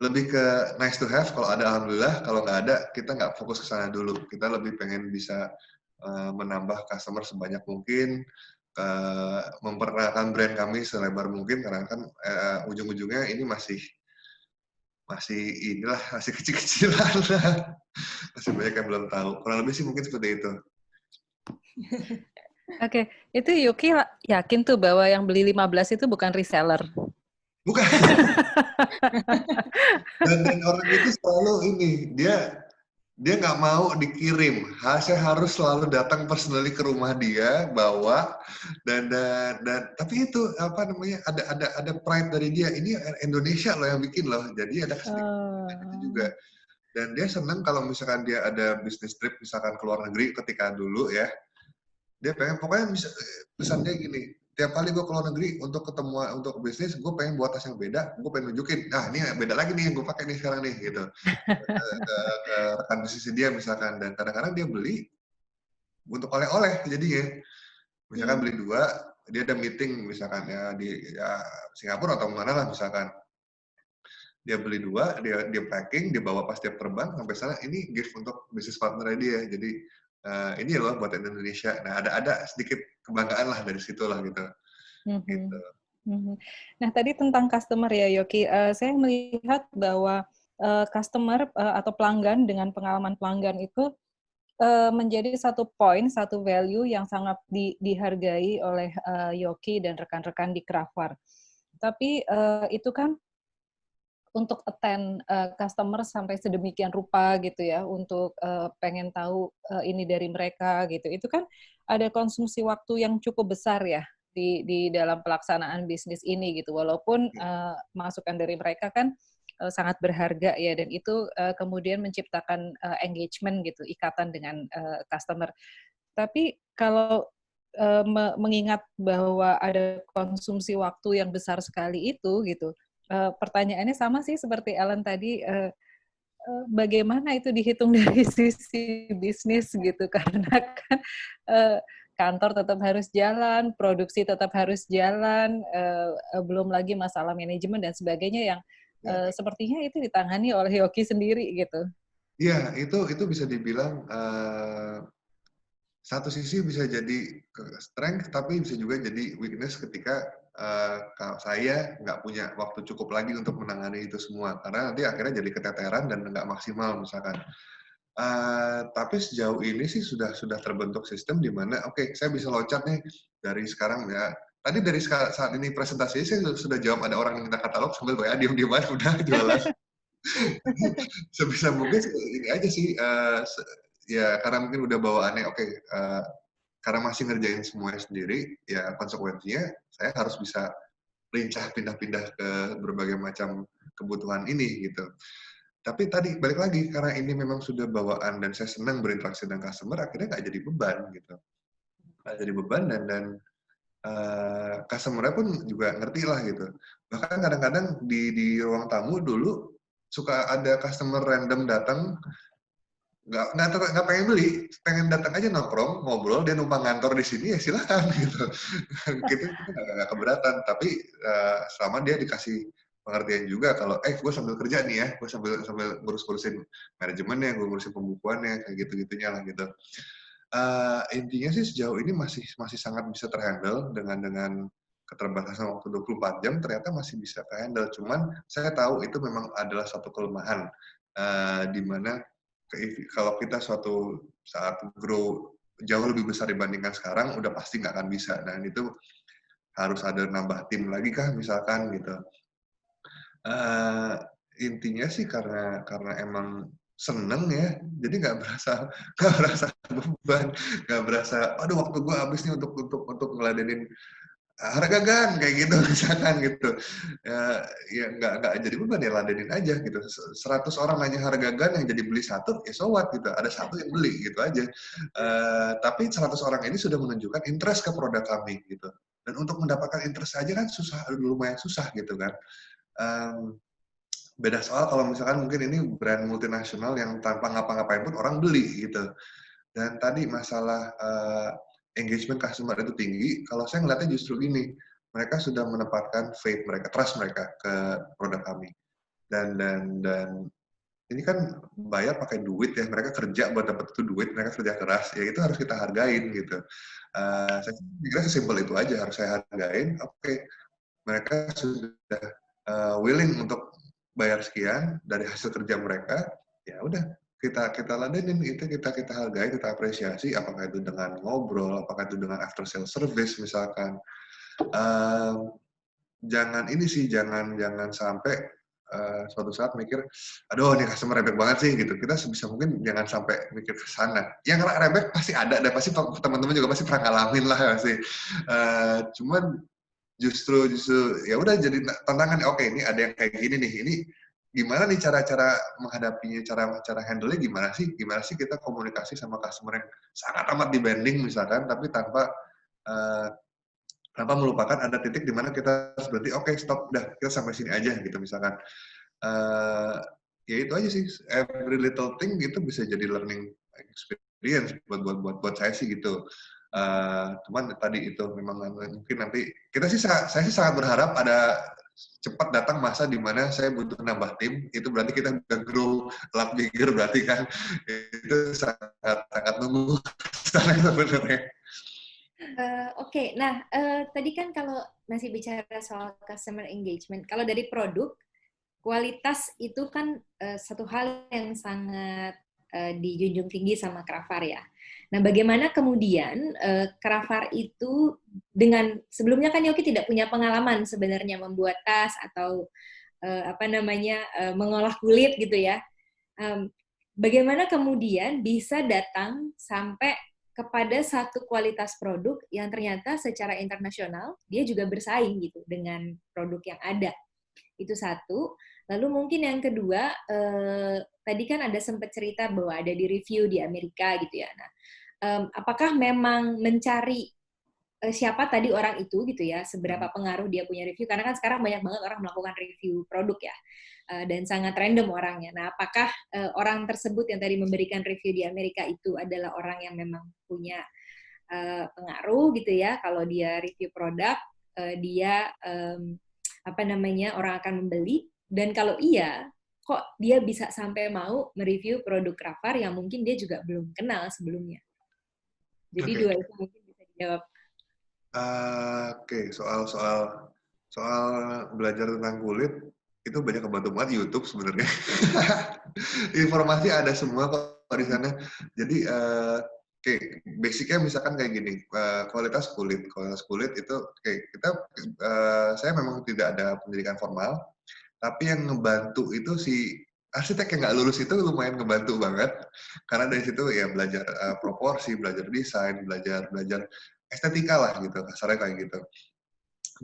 lebih ke nice to have, kalau ada alhamdulillah, kalau nggak ada kita nggak fokus ke sana dulu. Kita lebih pengen bisa menambah customer sebanyak mungkin, memperkenalkan brand kami selebar mungkin, karena kan ujung-ujungnya ini masih kecil-kecilan lah. Masih banyak yang belum tahu. Kurang lebih sih mungkin seperti itu. Oke, itu Yuki yakin tuh bahwa yang beli 15 itu bukan reseller? Bukan. Dan orang itu selalu ini, dia nggak mau dikirim. Saya harus selalu datang personally ke rumah dia, bawa dan tapi itu apa namanya, ada pride dari dia. Ini Indonesia loh yang bikin loh. Jadi ada sedikit itu juga. Dan dia senang kalau misalkan dia ada business trip misalkan ke luar negeri ketika dulu ya. Dia pengen pokoknya pesan dia gini, tiap kali gue ke luar negeri untuk ketemu untuk bisnis, gue pengen buat tas yang beda, gue pengen nunjukin, nah ini beda lagi nih yang gue pakai nih sekarang nih gitu. Ke rekan bisnis dia misalkan, dan kadang-kadang dia beli untuk oleh-oleh jadinya. Misalkan beli 2, dia ada meeting misalkan ya di Singapura atau mana lah misalkan. Dia beli 2, dia packing, dia bawa pas dia terbang sampai sana, ini gift untuk bisnis partner dia. Jadi ini loh buat Indonesia. Nah ada sedikit kebanggaan lah dari situ lah gitu. Gitu. Nah tadi tentang customer ya Yoki, saya melihat bahwa customer atau pelanggan dengan pengalaman pelanggan itu menjadi satu poin, satu value yang sangat dihargai oleh Yoki dan rekan-rekan di Craftware. Tapi itu kan untuk attend customer sampai sedemikian rupa gitu ya, untuk pengen tahu ini dari mereka gitu. Itu kan ada konsumsi waktu yang cukup besar ya di dalam pelaksanaan bisnis ini gitu. Walaupun masukan dari mereka kan sangat berharga ya, dan itu kemudian menciptakan engagement gitu, ikatan dengan customer. Tapi kalau mengingat bahwa ada konsumsi waktu yang besar sekali itu gitu, pertanyaannya sama sih seperti Ellen tadi, bagaimana itu dihitung dari sisi bisnis gitu, karena kan kantor tetap harus jalan, produksi tetap harus jalan, belum lagi masalah manajemen dan sebagainya yang sepertinya itu ditangani oleh Yoki sendiri gitu. Iya, itu bisa dibilang satu sisi bisa jadi strength, tapi bisa juga jadi weakness ketika saya nggak punya waktu cukup lagi untuk menangani itu semua. Karena nanti akhirnya jadi keteteran dan nggak maksimal misalkan. Tapi sejauh ini sih sudah terbentuk sistem di mana, oke, saya bisa loncat nih dari sekarang ya. Tadi dari saat ini presentasi saya sudah jawab ada orang yang minta katalog sambil WA diem-diem aja udah jualan. Sebisa mungkin ini aja sih, ya karena mungkin udah bawaannya oke, karena masih ngerjain semuanya sendiri, ya konsekuensinya saya harus bisa lincah pindah-pindah ke berbagai macam kebutuhan ini gitu. Tapi tadi balik lagi, karena ini memang sudah bawaan dan saya senang berinteraksi dengan customer, akhirnya nggak jadi beban gitu. Nggak jadi beban dan customer-nya pun juga ngerti lah gitu. Bahkan kadang-kadang di ruang tamu dulu suka ada customer random datang, nggak pengen beli, pengen datang aja nongkrong, ngobrol, dia numpang ngantor di sini, ya silakan gitu. Kita nggak keberatan, tapi selama dia dikasih pengertian juga kalau gue sambil kerja nih ya, gue sambil ngurus-ngurusin manajemennya, gue ngurusin pembukuannya, kayak gitu-gitunya lah gitu. Intinya sih sejauh ini masih sangat bisa terhandle dengan keterbatasan waktu 24 jam, ternyata masih bisa terhandle. Cuman saya tahu itu memang adalah satu kelemahan, di mana kalau kita suatu saat grow jauh lebih besar dibandingkan sekarang, udah pasti nggak akan bisa. Dan itu harus ada nambah tim lagi kah misalkan gitu. Intinya sih karena emang seneng ya, jadi nggak berasa beban, nggak berasa, aduh waktu gue habis nih untuk ngeladenin harga gan kayak gitu misalkan gitu. Ya nggak jadi beban, ya ladenin aja gitu. 100 orang nanya harga gan, yang jadi beli 1, ya so what gitu, ada 1 yang beli gitu aja. Tapi 100 orang ini sudah menunjukkan interest ke produk kami gitu, dan untuk mendapatkan interest aja kan lumayan susah gitu kan. Beda soal kalau misalkan mungkin ini brand multinasional yang tanpa ngapa-ngapain pun orang beli gitu. Dan tadi masalah engagement customer itu tinggi, kalau saya ngeliatnya justru gini, mereka sudah menempatkan faith mereka, trust mereka ke produk kami. Dan ini kan bayar pakai duit ya, mereka kerja buat dapat itu duit, mereka kerja keras, ya itu harus kita hargain gitu. Saya kira sesimpel itu aja, harus saya hargain. Oke, mereka sudah willing untuk bayar sekian dari hasil kerja mereka, ya udah kita ladenin, itu kita hargai, kita apresiasi, apakah itu dengan ngobrol, apakah itu dengan after sale service misalkan. Jangan ini sih, jangan sampai suatu saat mikir, aduh ini customer rebek banget sih gitu. Kita sebisa mungkin jangan sampai mikir ke sana. Yang rebek pasti ada, dan pasti teman-teman juga pasti pernah ngalamin lah pasti. Cuman justru ya udah jadi tantangan. Oke, ini ada yang kayak gini nih. Ini gimana nih cara menghadapinya, cara handle-nya gimana sih? Gimana sih kita komunikasi sama customer yang sangat amat demanding misalkan, tapi tanpa melupakan ada titik di mana kita harus berhenti, oke, stop, udah, kita sampai sini aja gitu misalkan. Ya itu aja sih, every little thing gitu bisa jadi learning experience buat saya sih gitu. Cuman tadi itu memang mungkin nanti saya sih sangat berharap ada cepat datang masa di mana saya butuh nambah tim, itu berarti kita udah grow a lot bigger berarti kan. Itu sangat nunggu sebenarnya. Oke, nah tadi kan kalau masih bicara soal customer engagement, kalau dari produk, kualitas itu kan satu hal yang sangat dijunjung tinggi sama Krafar ya. Nah, bagaimana kemudian Krafar itu dengan sebelumnya kan Yoki tidak punya pengalaman sebenarnya membuat tas atau mengolah kulit gitu ya. Bagaimana kemudian bisa datang sampai kepada satu kualitas produk yang ternyata secara internasional dia juga bersaing gitu dengan produk yang ada. Itu satu. Lalu mungkin yang kedua, tadi kan ada sempat cerita bahwa ada di review di Amerika gitu ya. Nah, apakah memang mencari siapa tadi orang itu gitu ya, seberapa pengaruh dia punya review? Karena kan sekarang banyak banget orang melakukan review produk ya, dan sangat random orangnya. Nah, apakah orang tersebut yang tadi memberikan review di Amerika itu adalah orang yang memang punya pengaruh gitu ya? Kalau dia review produk, dia orang akan membeli. Dan kalau iya, kok dia bisa sampai mau mereview produk Krafar yang mungkin dia juga belum kenal sebelumnya? Jadi dua itu mungkin bisa dijawab. Oke, soal belajar tentang kulit itu banyak kebantu banget YouTube sebenarnya. Informasi ada semua kok di sana. Jadi basicnya misalkan kayak gini, kualitas kulit itu saya memang tidak ada pendidikan formal, tapi yang ngebantu itu si arsitek yang nggak lulus itu lumayan ngebantu banget, karena dari situ ya belajar proporsi, belajar desain, belajar estetika lah gitu, kasarnya kayak gitu.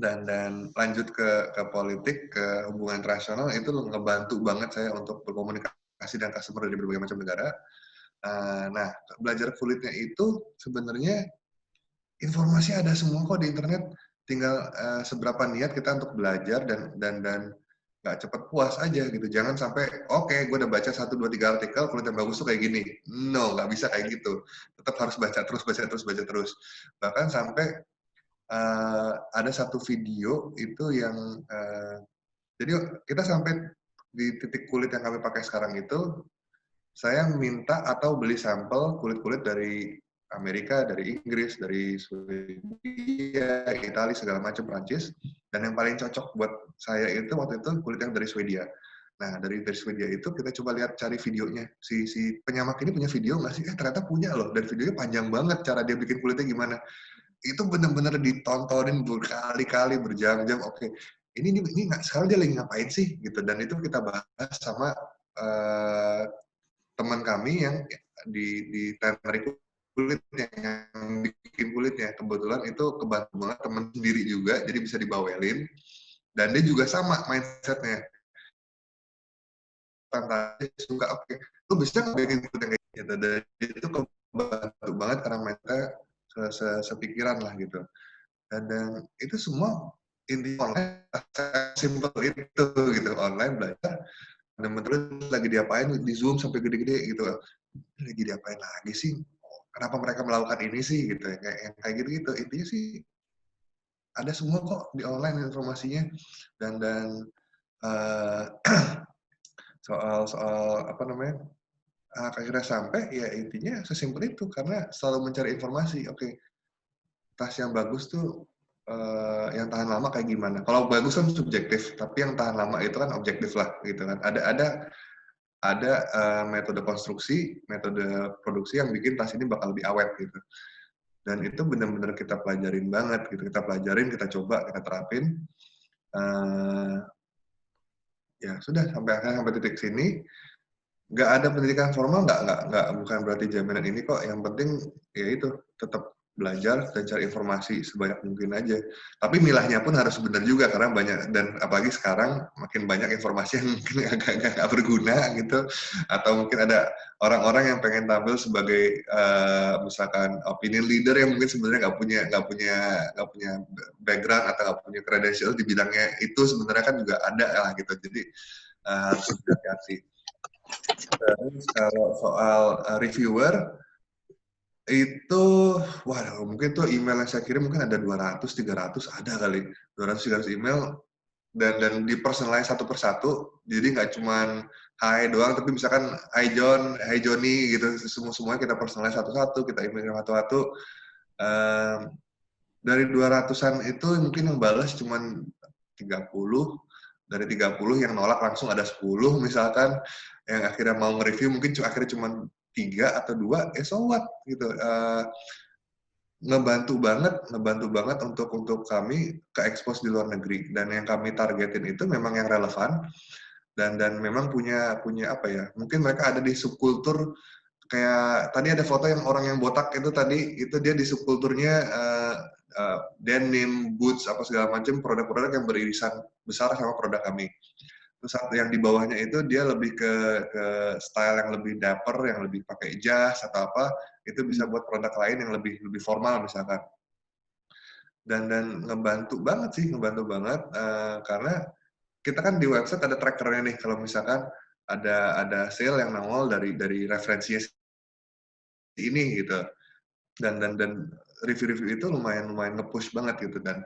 Dan lanjut ke politik, ke hubungan internasional, itu ngebantu banget saya untuk berkomunikasi dengan customer dari berbagai macam negara. Nah, belajar kulitnya itu sebenarnya informasi ada semua kok di internet, tinggal seberapa niat kita untuk belajar dan nggak cepet puas aja gitu. Jangan sampai, oke, gue udah baca 1, 2, 3 artikel, kulit yang bagus tuh kayak gini. No, nggak bisa kayak gitu. Tetap harus baca terus. Bahkan sampai ada satu video itu yang, jadi kita sampai di titik kulit yang kami pakai sekarang itu, saya minta atau beli sampel kulit-kulit dari Amerika, dari Inggris, dari Swedia, Italia, segala macam, Prancis. Dan yang paling cocok buat saya itu waktu itu kulit yang dari Swedia. Nah, dari Swedia itu kita coba lihat cari videonya. Si penyamak ini punya video nggak sih? Ternyata punya loh. Dan videonya panjang banget cara dia bikin kulitnya gimana. Itu benar-benar ditontonin berkali-kali, berjam-jam. Oke, ini sekarang dia lagi ngapain sih? Gitu. Dan itu kita bahas sama teman kami yang di teknik kulit yang bikin kulitnya. Kebetulan itu kebantu banget teman sendiri juga, jadi bisa dibawelin. Dan dia juga sama mindsetnya. Tantanya suka, oke, lu bisa nggak bikin kulit yang kayak gitu? Dan itu kebantu banget karena mindsetnya sepikiran lah gitu. Dan itu semua intinya online, simple itu gitu, online belajar. Bener-bener lagi diapain, di Zoom sampai gede-gede gitu. Lagi diapain lagi sih? Kenapa mereka melakukan ini sih? Gitu ya. Kayak gitu-gitu. Intinya sih ada semua kok di online informasinya. Dan soal apa namanya? Akhirnya sampai ya intinya sesimpel itu, karena selalu mencari informasi. Oke, tas yang bagus tuh yang tahan lama kayak gimana? Kalau bagus kan subjektif, tapi yang tahan lama itu kan objektif lah gitu kan. Ada ada metode konstruksi, metode produksi yang bikin tas ini bakal lebih awet gitu. Dan itu benar-benar kita pelajarin banget gitu. Kita pelajarin, kita coba, kita terapin. Ya sudah sampai titik sini. Nggak ada pendidikan formal, nggak bukan berarti jaminan ini kok. Yang penting ya itu tetap belajar dan cari informasi sebanyak mungkin aja. Tapi milahnya pun harus benar juga karena banyak, dan apalagi sekarang makin banyak informasi yang mungkin agak nggak berguna gitu, atau mungkin ada orang-orang yang pengen tampil sebagai misalkan opinion leader yang mungkin sebenarnya nggak punya background atau nggak punya credential di bidangnya itu, sebenarnya kan juga ada lah gitu. Jadi harus hati-hati. Terus kalau soal reviewer itu, wah mungkin tuh email yang saya kirim mungkin ada 200-300 ada kali, 200-300 email, dan dipersonalize satu persatu, jadi nggak cuman hai doang, tapi misalkan hai John, hai Johnny gitu, semuanya kita personalize satu-satu, kita email satu-satu. Dari 200-an itu mungkin yang balas cuman 30, dari 30 yang nolak langsung ada 10 misalkan, yang akhirnya mau nge-review mungkin akhirnya cuma 3 atau 2, so what gitu. Ngebantu banget untuk kami ke expose di luar negeri, dan yang kami targetin itu memang yang relevan dan memang punya apa ya, mungkin mereka ada di subkultur. Kayak tadi ada foto yang orang yang botak itu tadi, itu dia di subkulturnya denim, boots, apa segala macam, produk-produk yang beririsan besar sama produk kami. Terus yang di bawahnya itu dia lebih ke style yang lebih dapper, yang lebih pakai jas atau apa, itu bisa buat produk lain yang lebih formal misalkan. Dan ngebantu banget karena kita kan di website ada trackernya nih, kalau misalkan ada sale yang nongol dari referensinya ini gitu, dan review-review itu lumayan nge-push banget gitu, dan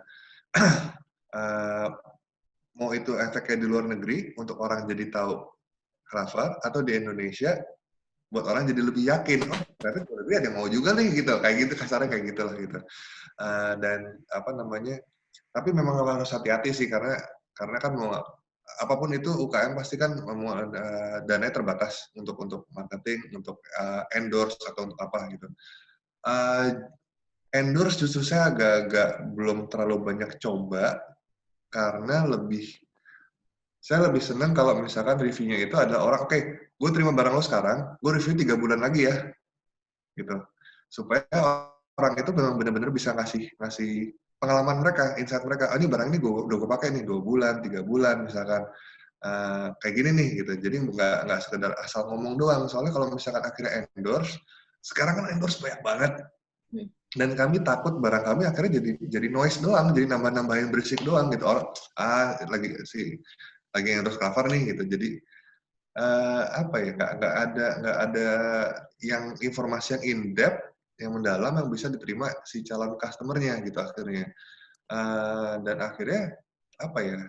mau itu efeknya di luar negeri untuk orang jadi tahu Cravar, atau di Indonesia buat orang jadi lebih yakin, oh ternyata di luar negeri ada yang mau juga nih gitu, kayak gitu kasarnya, kayak gitulah gitu. Dan apa namanya, tapi memang harus hati-hati sih, karena kan mau apapun itu UKM pasti kan dananya terbatas untuk marketing, untuk endorse atau untuk apa gitu. Endorse justru saya agak belum terlalu banyak coba, karena saya lebih senang kalau misalkan reviewnya itu ada orang, oke, gue terima barang lo sekarang, gue review 3 bulan lagi ya, gitu. Supaya orang itu benar-benar bisa ngasih pengalaman mereka, insight mereka, ini barang ini udah gue pakai nih 2 bulan, 3 bulan misalkan, kayak gini nih gitu. Jadi nggak sekedar asal ngomong doang. Soalnya kalau misalkan akhirnya endorse, sekarang kan endorse banyak banget. Dan kami takut barang kami akhirnya jadi noise doang, jadi nambah-nambahin berisik doang gitu. Orang lagi endorse Cravar nih gitu. Jadi apa ya, nggak ada yang informasi yang in depth, yang mendalam, yang bisa diterima si calon customernya gitu akhirnya. Dan akhirnya apa ya,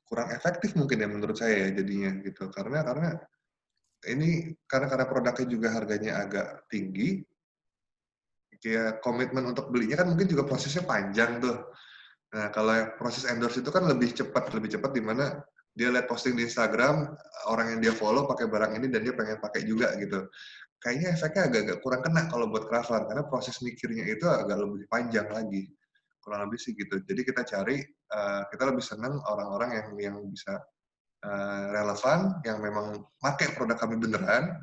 kurang efektif mungkin ya menurut saya ya jadinya gitu, karena ini karena produknya juga harganya agak tinggi, kayak komitmen untuk belinya kan mungkin juga prosesnya panjang tuh. Nah kalau proses endorse itu kan lebih cepat di mana dia lihat posting di Instagram, orang yang dia follow pakai barang ini dan dia pengen pakai juga gitu. Kayaknya efeknya agak kurang kena kalau buat Cravar, karena proses mikirnya itu agak lebih panjang lagi. Kurang lebih sih gitu. Jadi kita cari, kita lebih senang orang-orang yang bisa relevan, yang memang pakai produk kami beneran,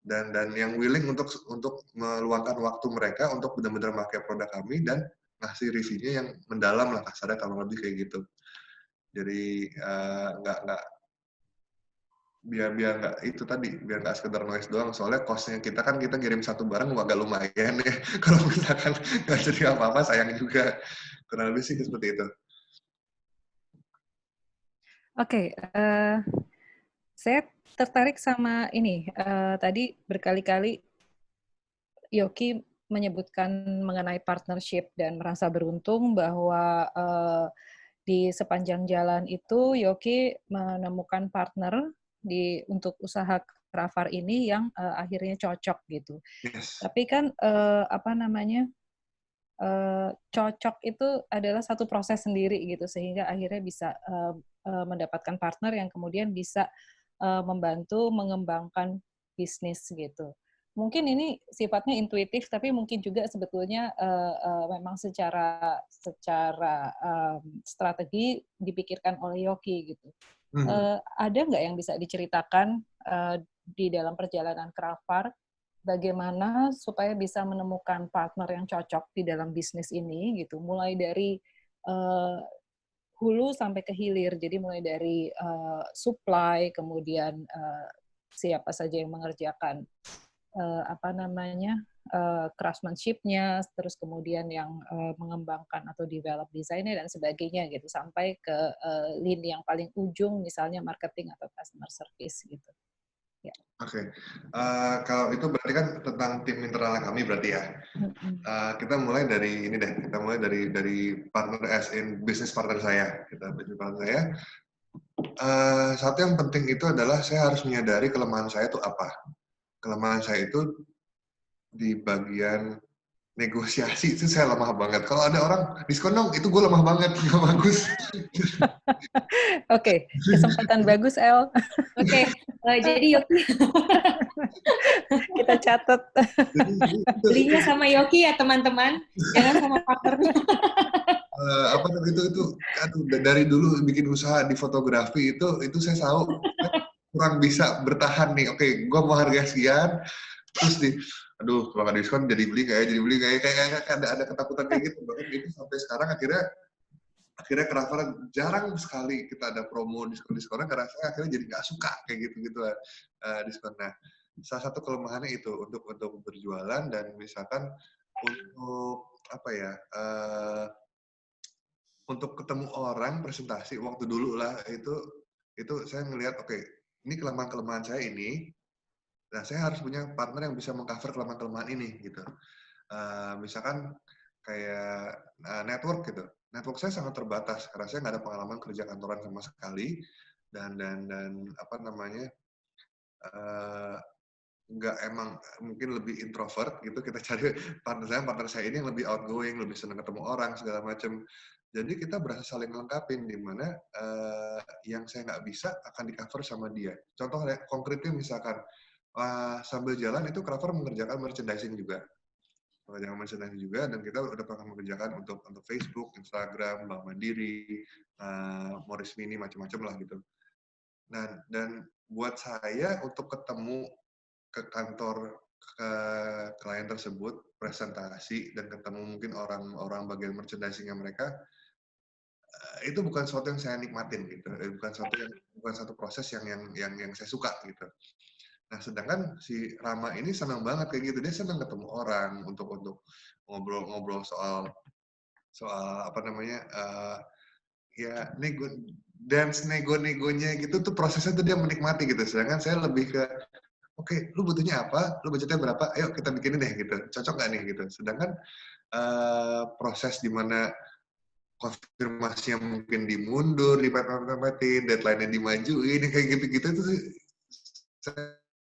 dan yang willing untuk meluangkan waktu mereka untuk benar-benar pakai produk kami dan ngasih reviewnya yang mendalam lah kasarnya, kalau lebih kayak gitu. Jadi nggak biar nggak itu tadi, biar nggak sekedar noise doang, soalnya costnya kita kirim satu barang agak lumayan ya. Kalau misalkan nggak jadi apa-apa sayang juga. Kurang lebih sih seperti itu. Oke, saya tertarik sama ini. Tadi berkali-kali Yoki menyebutkan mengenai partnership dan merasa beruntung bahwa di sepanjang jalan itu Yoki menemukan partner untuk usaha Cravar ini yang akhirnya cocok gitu. Yes. Tapi kan cocok itu adalah satu proses sendiri gitu, sehingga akhirnya bisa mendapatkan partner yang kemudian bisa membantu mengembangkan bisnis gitu. Mungkin ini sifatnya intuitif, tapi mungkin juga sebetulnya memang secara strategi dipikirkan oleh Yoki gitu. Ada nggak yang bisa diceritakan di dalam perjalanan Kravar, bagaimana supaya bisa menemukan partner yang cocok di dalam bisnis ini gitu, mulai dari hulu sampai ke hilir, jadi mulai dari supply, kemudian siapa saja yang mengerjakan craftsmanship-nya, terus kemudian yang mengembangkan atau develop desainnya dan sebagainya gitu, sampai ke lini yang paling ujung, misalnya marketing atau customer service gitu. Ya. Oke. Kalau itu berarti kan tentang tim internal kami berarti ya. Kita mulai dari ini deh. Kita mulai dari partner as in business partner saya. Business partner saya. Satu yang penting itu adalah saya harus menyadari kelemahan saya itu apa. Kelemahan saya itu di bagian negosiasi itu saya lemah banget. Kalau ada orang diskon dong, itu gue lemah banget, nggak bagus. Oke, kesempatan bagus El. Oke, jadi Yoki kita catat. belinya sama Yoki ya teman-teman, jangan sama partnernya. Dari dulu bikin usaha di fotografi itu saya tahu kurang bisa bertahan nih. Oke, gue mau harga sekian, terus kalau nggak diskon jadi beli kayak ada ketakutan kayak gitu. Bahkan itu sampai sekarang akhirnya Kravar jarang sekali kita ada promo diskon-diskonan karena saya akhirnya jadi nggak suka kayak gitu-gituan diskon. Nah, salah satu kelemahannya itu untuk berjualan dan misalkan untuk untuk ketemu orang presentasi waktu dulu lah itu saya ngelihat oke, ini kelemahan saya ini. Nah, saya harus punya partner yang bisa mengcover kelemahan-kelemahan ini gitu. Misalkan kayak network gitu. Network saya sangat terbatas karena saya nggak ada pengalaman kerja kantoran sama sekali dan nggak emang mungkin lebih introvert gitu. Kita cari partner saya ini yang lebih outgoing, lebih senang ketemu orang segala macam. Jadi kita berasa saling melengkapi di mana yang saya nggak bisa akan di cover sama dia. Contoh konkretnya misalkan sambil jalan itu Kravar mengerjakan merchandising juga. Dan kita udah pernah mengerjakan untuk Facebook, Instagram, Bank Mandiri, Morris Mini, macam-macam lah gitu. Dan buat saya untuk ketemu ke kantor ke klien tersebut, presentasi dan ketemu mungkin orang bagian merchandising-nya mereka, itu bukan sesuatu yang saya nikmatin gitu, bukan satu proses yang saya suka gitu. Nah, sedangkan si Rama ini senang banget kayak gitu. Dia senang ketemu orang untuk ngobrol soal nego-negonya gitu tuh prosesnya tuh dia menikmati gitu. Sedangkan saya lebih ke oke, lu butuhnya apa? Lu budgetnya berapa? Ayo kita bikinin deh gitu. Cocok nggak nih gitu. Sedangkan proses di mana konfirmasinya mungkin dimundur, dipepet-pepetin, deadline-nya dimajuin, kayak gitu-gitu itu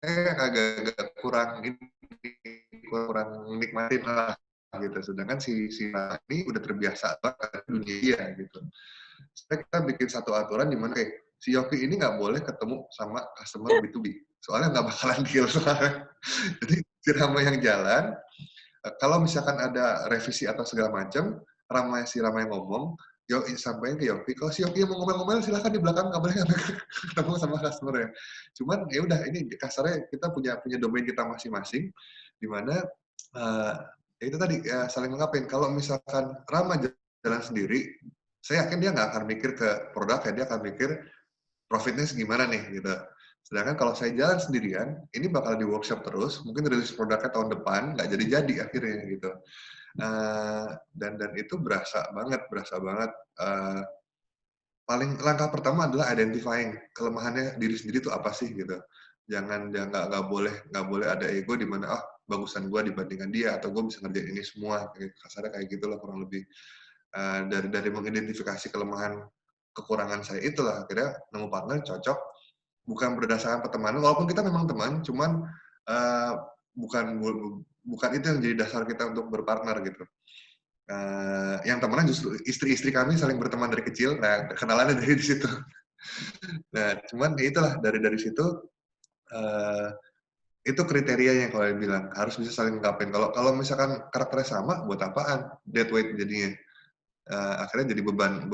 saya agak kurang nikmatin lah gitu. Sedangkan si ini udah terbiasa banget dunia dia gitu. Kita bikin satu aturan di mana si Yofi ini nggak boleh ketemu sama customer B2B. Soalnya nggak bakalan deal soalnya. Jadi si Rama yang jalan, kalau misalkan ada revisi atau segala macam, si Rama yang ngomong, sampaikan ke Yofi. Kalau si Yofi mau ngomel-ngomel silahkan di belakang, nggak boleh ketemu sama customer ya. Cuman ya udah ini kasarnya kita punya domain kita masing-masing, di mana itu tadi saling melengkapi. Kalau misalkan Rama jalan sendiri, saya yakin dia nggak akan mikir ke produk, dia akan mikir profitnya segimana nih gitu. Sedangkan kalau saya jalan sendirian, ini bakal di workshop terus, mungkin rilis produknya tahun depan, nggak jadi akhirnya gitu. Dan itu berasa banget. Paling langkah pertama adalah identifying kelemahannya diri sendiri itu apa sih gitu. Jangan nggak boleh ada ego di mana bagusan gue dibandingkan dia atau gue bisa ngerjain ini semua. Kasarnya kayak gitulah kurang lebih. Dari mengidentifikasi kelemahan kekurangan saya itulah akhirnya nemu partner cocok, bukan berdasarkan pertemanan walaupun kita memang teman, cuman bukan itu yang jadi dasar kita untuk berpartner gitu. Yang temenan justru istri-istri kami saling berteman dari kecil, nah kenalannya dari di situ. Nah, cuman ya itulah dari situ itu kriterianya kalau yang bilang harus bisa saling ngungkapin. Kalau misalkan karakternya sama, buat apaan dead weight jadinya? Akhirnya jadi beban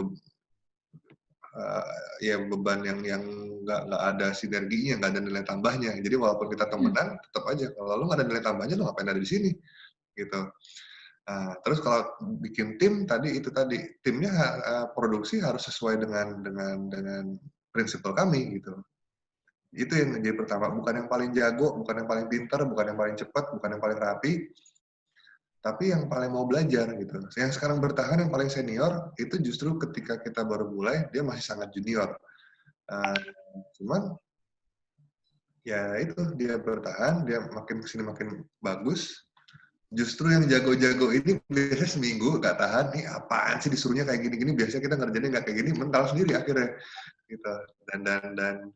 yang nggak ada sinerginya, nggak ada nilai tambahnya. Jadi walaupun kita temenan, tetap aja kalau lu nggak ada nilai tambahnya, lu ngapain ada di sini, gitu. Terus kalau bikin tim timnya produksi harus sesuai dengan prinsipal kami, gitu. Itu yang jadi pertama, bukan yang paling jago, bukan yang paling pintar, bukan yang paling cepat, bukan yang paling rapi, tapi yang paling mau belajar gitu. Yang sekarang bertahan yang paling senior itu justru ketika kita baru mulai dia masih sangat junior. Cuman ya itu dia bertahan, dia makin kesini makin bagus. Justru yang jago-jago ini biasanya seminggu nggak tahan, nih apaan sih disuruhnya kayak gini-gini, biasanya kita ngerjainnya nggak kayak gini, mental sendiri akhirnya gitu. Dan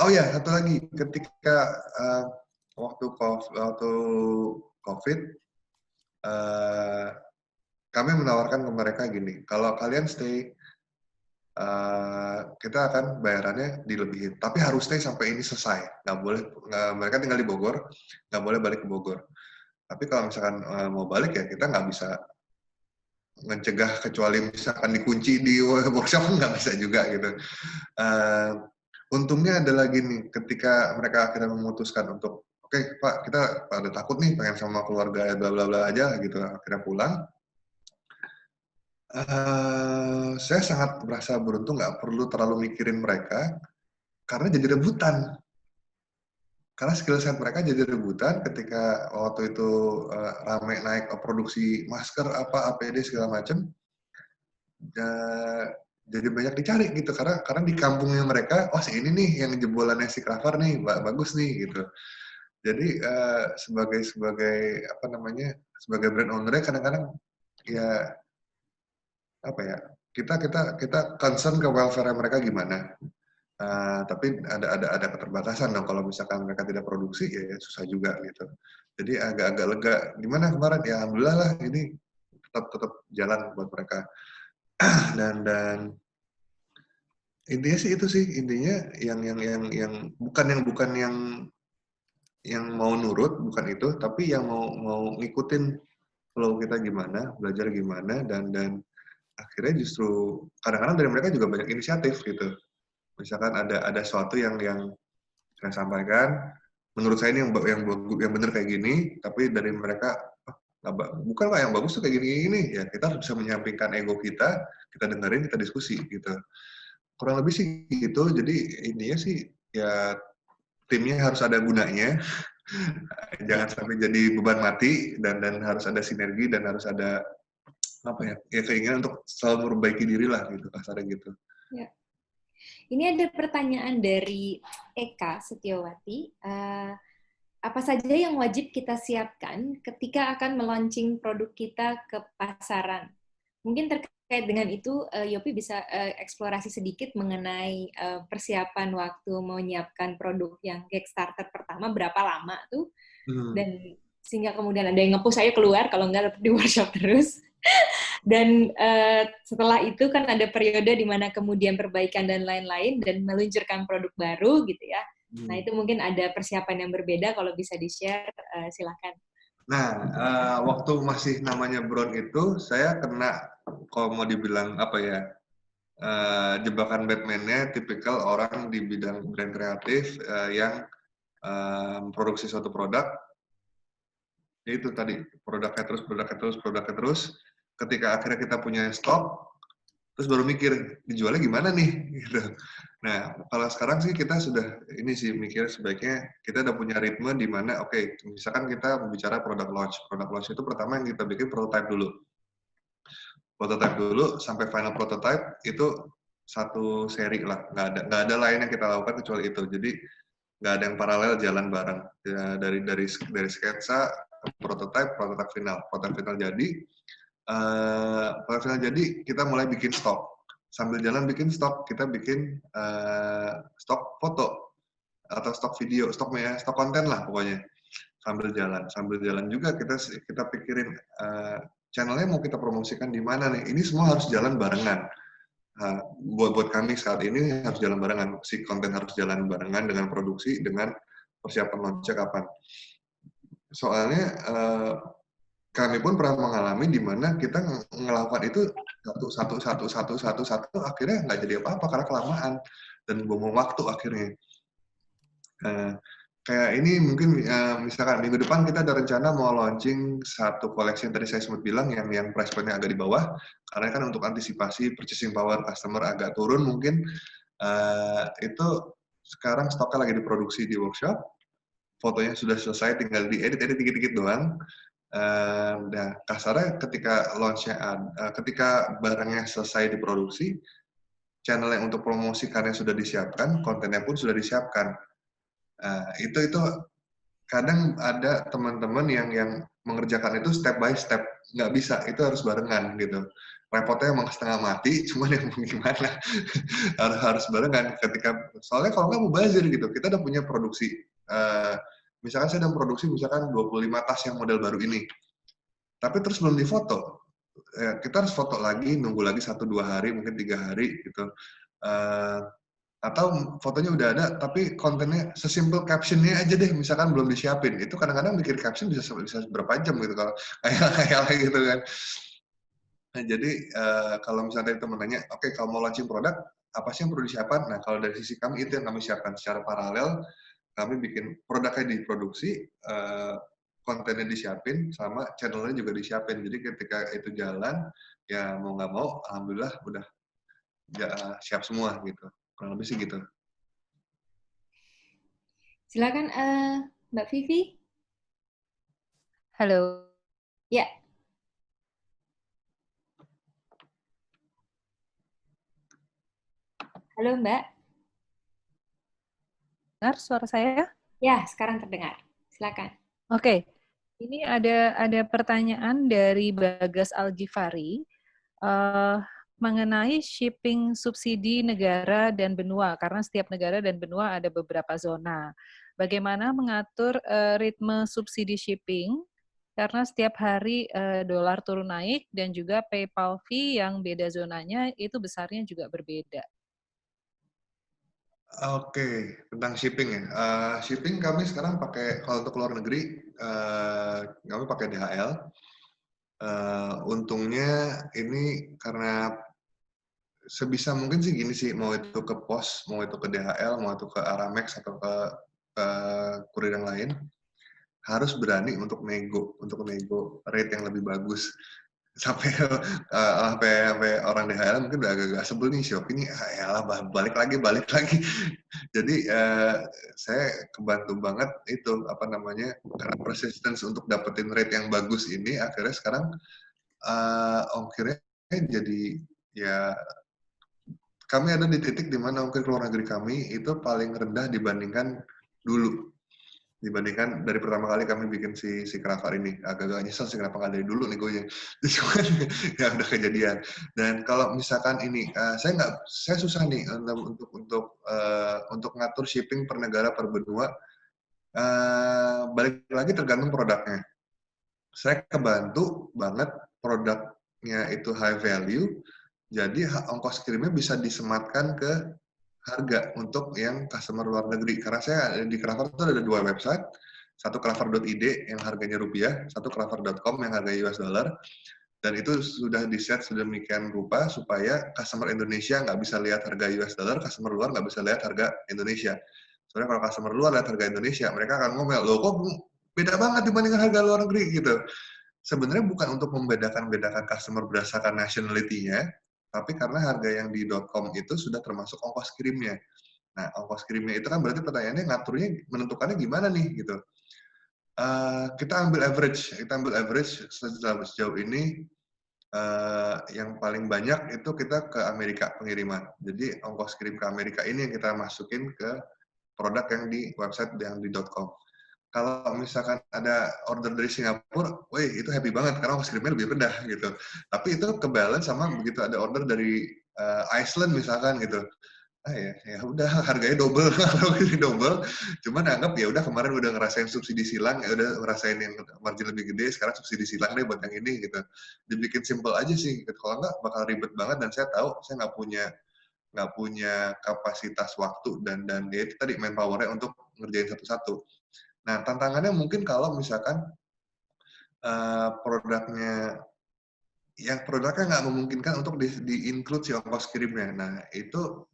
oh ya satu lagi, ketika waktu COVID kami menawarkan ke mereka gini, kalau kalian stay kita akan bayarannya dilebihin, tapi harus stay sampai ini selesai. Nggak boleh, mereka tinggal di Bogor, nggak boleh balik ke Bogor. Tapi kalau misalkan mau balik ya kita nggak bisa mencegah, kecuali misalkan dikunci di workshop nggak bisa juga gitu. Untungnya adalah gini, ketika mereka akhirnya memutuskan untuk oke, Pak, kita pada takut nih pengen sama keluarga bla bla bla aja gitu, akhirnya pulang. Saya sangat merasa beruntung nggak perlu terlalu mikirin mereka karena jadi rebutan. Karena skill set mereka jadi rebutan ketika waktu itu rame naik produksi masker apa APD segala macam. Jadi banyak dicari gitu karena di kampungnya mereka, oh si ini nih yang jebolannya si Craver nih bagus nih gitu. Jadi sebagai apa namanya, sebagai brand owner-nya kadang-kadang ya apa ya, kita concern ke welfare mereka gimana. Tapi ada keterbatasan dong kalau misalkan mereka tidak produksi ya susah juga gitu. Jadi agak-agak lega. Gimana kemarin? Ya alhamdulillah lah ini tetap jalan buat mereka. dan intinya sih itu sih, intinya yang bukan yang mau nurut, bukan itu, tapi yang mau ngikutin flow kita gimana, belajar gimana, dan akhirnya justru kadang-kadang dari mereka juga banyak inisiatif gitu. Misalkan ada sesuatu yang saya sampaikan, menurut saya ini yang benar kayak gini, tapi dari mereka bukan Pak, yang bagus tuh kayak gini ya kita harus bisa menyampingkan ego kita dengerin, kita diskusi gitu. Kurang lebih sih gitu. Jadi intinya sih ya timnya harus ada gunanya, jangan sampai jadi beban mati, dan harus ada sinergi dan harus ada apa ya keinginan untuk selalu memperbaiki diri lah gitu, kasarnya gitu. Ya. Ini ada pertanyaan dari Eka Setiawati. Apa saja yang wajib kita siapkan ketika akan meluncing produk kita ke pasaran? Mungkin terkait dengan itu, Yopi bisa eksplorasi sedikit mengenai persiapan waktu menyiapkan produk yang Kickstarter pertama, berapa lama tuh, dan sehingga kemudian ada yang nge-push saya keluar, kalau enggak tetap di workshop terus. Dan setelah itu kan ada periode di mana kemudian perbaikan dan lain-lain, dan meluncurkan produk baru gitu ya. Nah itu mungkin ada persiapan yang berbeda, kalau bisa di-share silakan. Nah, waktu masih namanya Brown itu, saya kena, kalau mau dibilang apa ya, jebakan Batman-nya, tipikal orang di bidang brand kreatif yang memproduksi suatu produk, itu tadi, produknya terus, ketika akhirnya kita punya stok, terus baru mikir, dijualnya gimana nih? Gitu. Nah, kalau sekarang sih kita sudah ini sih mikir sebaiknya kita udah punya ritme di mana oke, misalkan kita bicara produk launch. Produk launch itu pertama yang kita bikin prototype dulu. Prototype dulu sampai final prototype itu satu seri lah. Nggak ada lain yang kita lakukan kecuali itu. Jadi nggak ada yang paralel jalan bareng. Ya, dari sketsa prototype final. Prototype final jadi kita mulai bikin stok. Sambil jalan bikin stok, kita bikin stok foto atau stok video, stok konten lah pokoknya. Sambil jalan juga kita pikirin channelnya mau kita promosikan di mana nih. Ini semua harus jalan barengan. buat kami saat ini harus jalan barengan. Si konten harus jalan barengan dengan produksi, dengan persiapan launch-nya kapan. Soalnya kami pun pernah mengalami di mana kita ngelakukan itu satu, akhirnya nggak jadi apa-apa karena kelamaan dan buang waktu akhirnya. Kayak ini mungkin misalkan minggu depan kita ada rencana mau launching satu koleksi yang tadi saya sempat bilang yang price point-nya agak di bawah, karena kan untuk antisipasi purchasing power customer agak turun mungkin, itu sekarang stoknya lagi diproduksi di workshop, fotonya sudah selesai tinggal diedit dikit-dikit doang. Nah, kasarnya ketika launch-nya ketika barangnya selesai diproduksi, channel yang untuk promosikannya sudah disiapkan, kontennya pun sudah disiapkan. Itu kadang ada teman-teman yang mengerjakan itu step by step, nggak bisa, itu harus barengan gitu. Repotnya emang setengah mati, cuman yang mau gimana harus barengan. Soalnya kalau nggak mubazir gitu, kita udah punya produksi. Misalkan saya udah produksi misalkan 25 tas yang model baru ini, tapi terus belum difoto. Kita harus foto lagi, nunggu lagi 1-2 hari, mungkin 3 hari gitu. Atau fotonya udah ada, tapi kontennya sesimpel caption-nya aja deh, misalkan belum disiapin. Itu kadang-kadang bikin caption bisa berapa jam gitu, kalau kayak gitu kan. Nah, jadi kalau misalnya itu menanya, oke, kalau mau launching produk, apa sih yang perlu disiapkan? Nah, kalau dari sisi kami, itu yang kami siapkan secara paralel. Kami bikin produknya diproduksi, kontennya disiapin, sama channelnya juga disiapin. Jadi ketika itu jalan, ya mau nggak mau, alhamdulillah udah siap semua gitu. Kurang lebih sih gitu. Silakan Mbak Vivi. Halo. Ya. Halo Mbak. Dengar suara saya? Ya, sekarang terdengar. Silakan. Oke. Ini ada pertanyaan dari Bagas Algifari mengenai shipping subsidi negara dan benua, karena setiap negara dan benua ada beberapa zona. Bagaimana mengatur ritme subsidi shipping, karena setiap hari dolar turun naik, dan juga PayPal fee yang beda zonanya itu besarnya juga berbeda. Oke, tentang shipping ya. Shipping kami sekarang pakai, kalau untuk luar negeri, kami pakai DHL. Untungnya ini karena sebisa mungkin sih gini sih, mau itu ke pos, mau itu ke DHL, mau itu ke Aramex atau ke kurir yang lain, harus berani untuk nego rate yang lebih bagus. Sampai orang DHL mungkin udah agak sebel nih, Shopee ini yalah balik lagi. Jadi saya kebantu banget itu karena persistence untuk dapetin rate yang bagus ini, akhirnya sekarang ongkirnya jadi ya, kami ada di titik di mana ongkir keluar negeri kami itu paling rendah dibandingkan dari pertama kali kami bikin si Kravar ini. Agak-agak nyesel sih kenapa nggak dari dulu nih gue cuman ya udah kejadian. Dan kalau misalkan ini saya susah nih untuk ngatur shipping per negara per benua. Balik lagi tergantung produknya. Saya kebantu banget produknya itu high value, jadi ongkos kirimnya bisa disematkan ke harga untuk yang customer luar negeri. Karena saya di Kravar itu ada 2 website, satu kravar.id yang harganya rupiah, satu kravar.com yang harganya US dollar, dan itu sudah di-set sedemikian rupa supaya customer Indonesia nggak bisa lihat harga US dollar, customer luar nggak bisa lihat harga Indonesia. Soalnya kalau customer luar lihat harga Indonesia, mereka akan ngomel, loh kok beda banget dibandingkan harga luar negeri gitu. Sebenarnya bukan untuk membedakan customer berdasarkan nationality-nya, tapi karena harga yang di .com itu sudah termasuk ongkos kirimnya. Nah, ongkos kirimnya itu kan berarti pertanyaannya ngaturnya, menentukannya gimana nih gitu. Kita ambil average sejauh ini, yang paling banyak itu kita ke Amerika pengiriman. Jadi ongkos kirim ke Amerika ini yang kita masukin ke produk yang di website yang di .com. Kalau misalkan ada order dari Singapura, wih itu happy banget karena ongkos kirimnya lebih rendah gitu. Tapi itu kebalance sama begitu ada order dari Iceland misalkan gitu. ya udah harganya double, double. Cuman anggap ya udah kemarin udah ngerasain subsidi silang, ya udah ngerasain yang margin lebih gede, sekarang subsidi silang deh buat yang ini gitu. Dibikin simple aja sih, gitu. Kalau nggak bakal ribet banget dan saya tahu saya nggak punya kapasitas waktu dan ya itu tadi manpower-nya untuk ngerjain satu-satu. Nah tantangannya mungkin kalau misalkan produknya nggak memungkinkan untuk di-include si ongkos kirimnya. Nah itu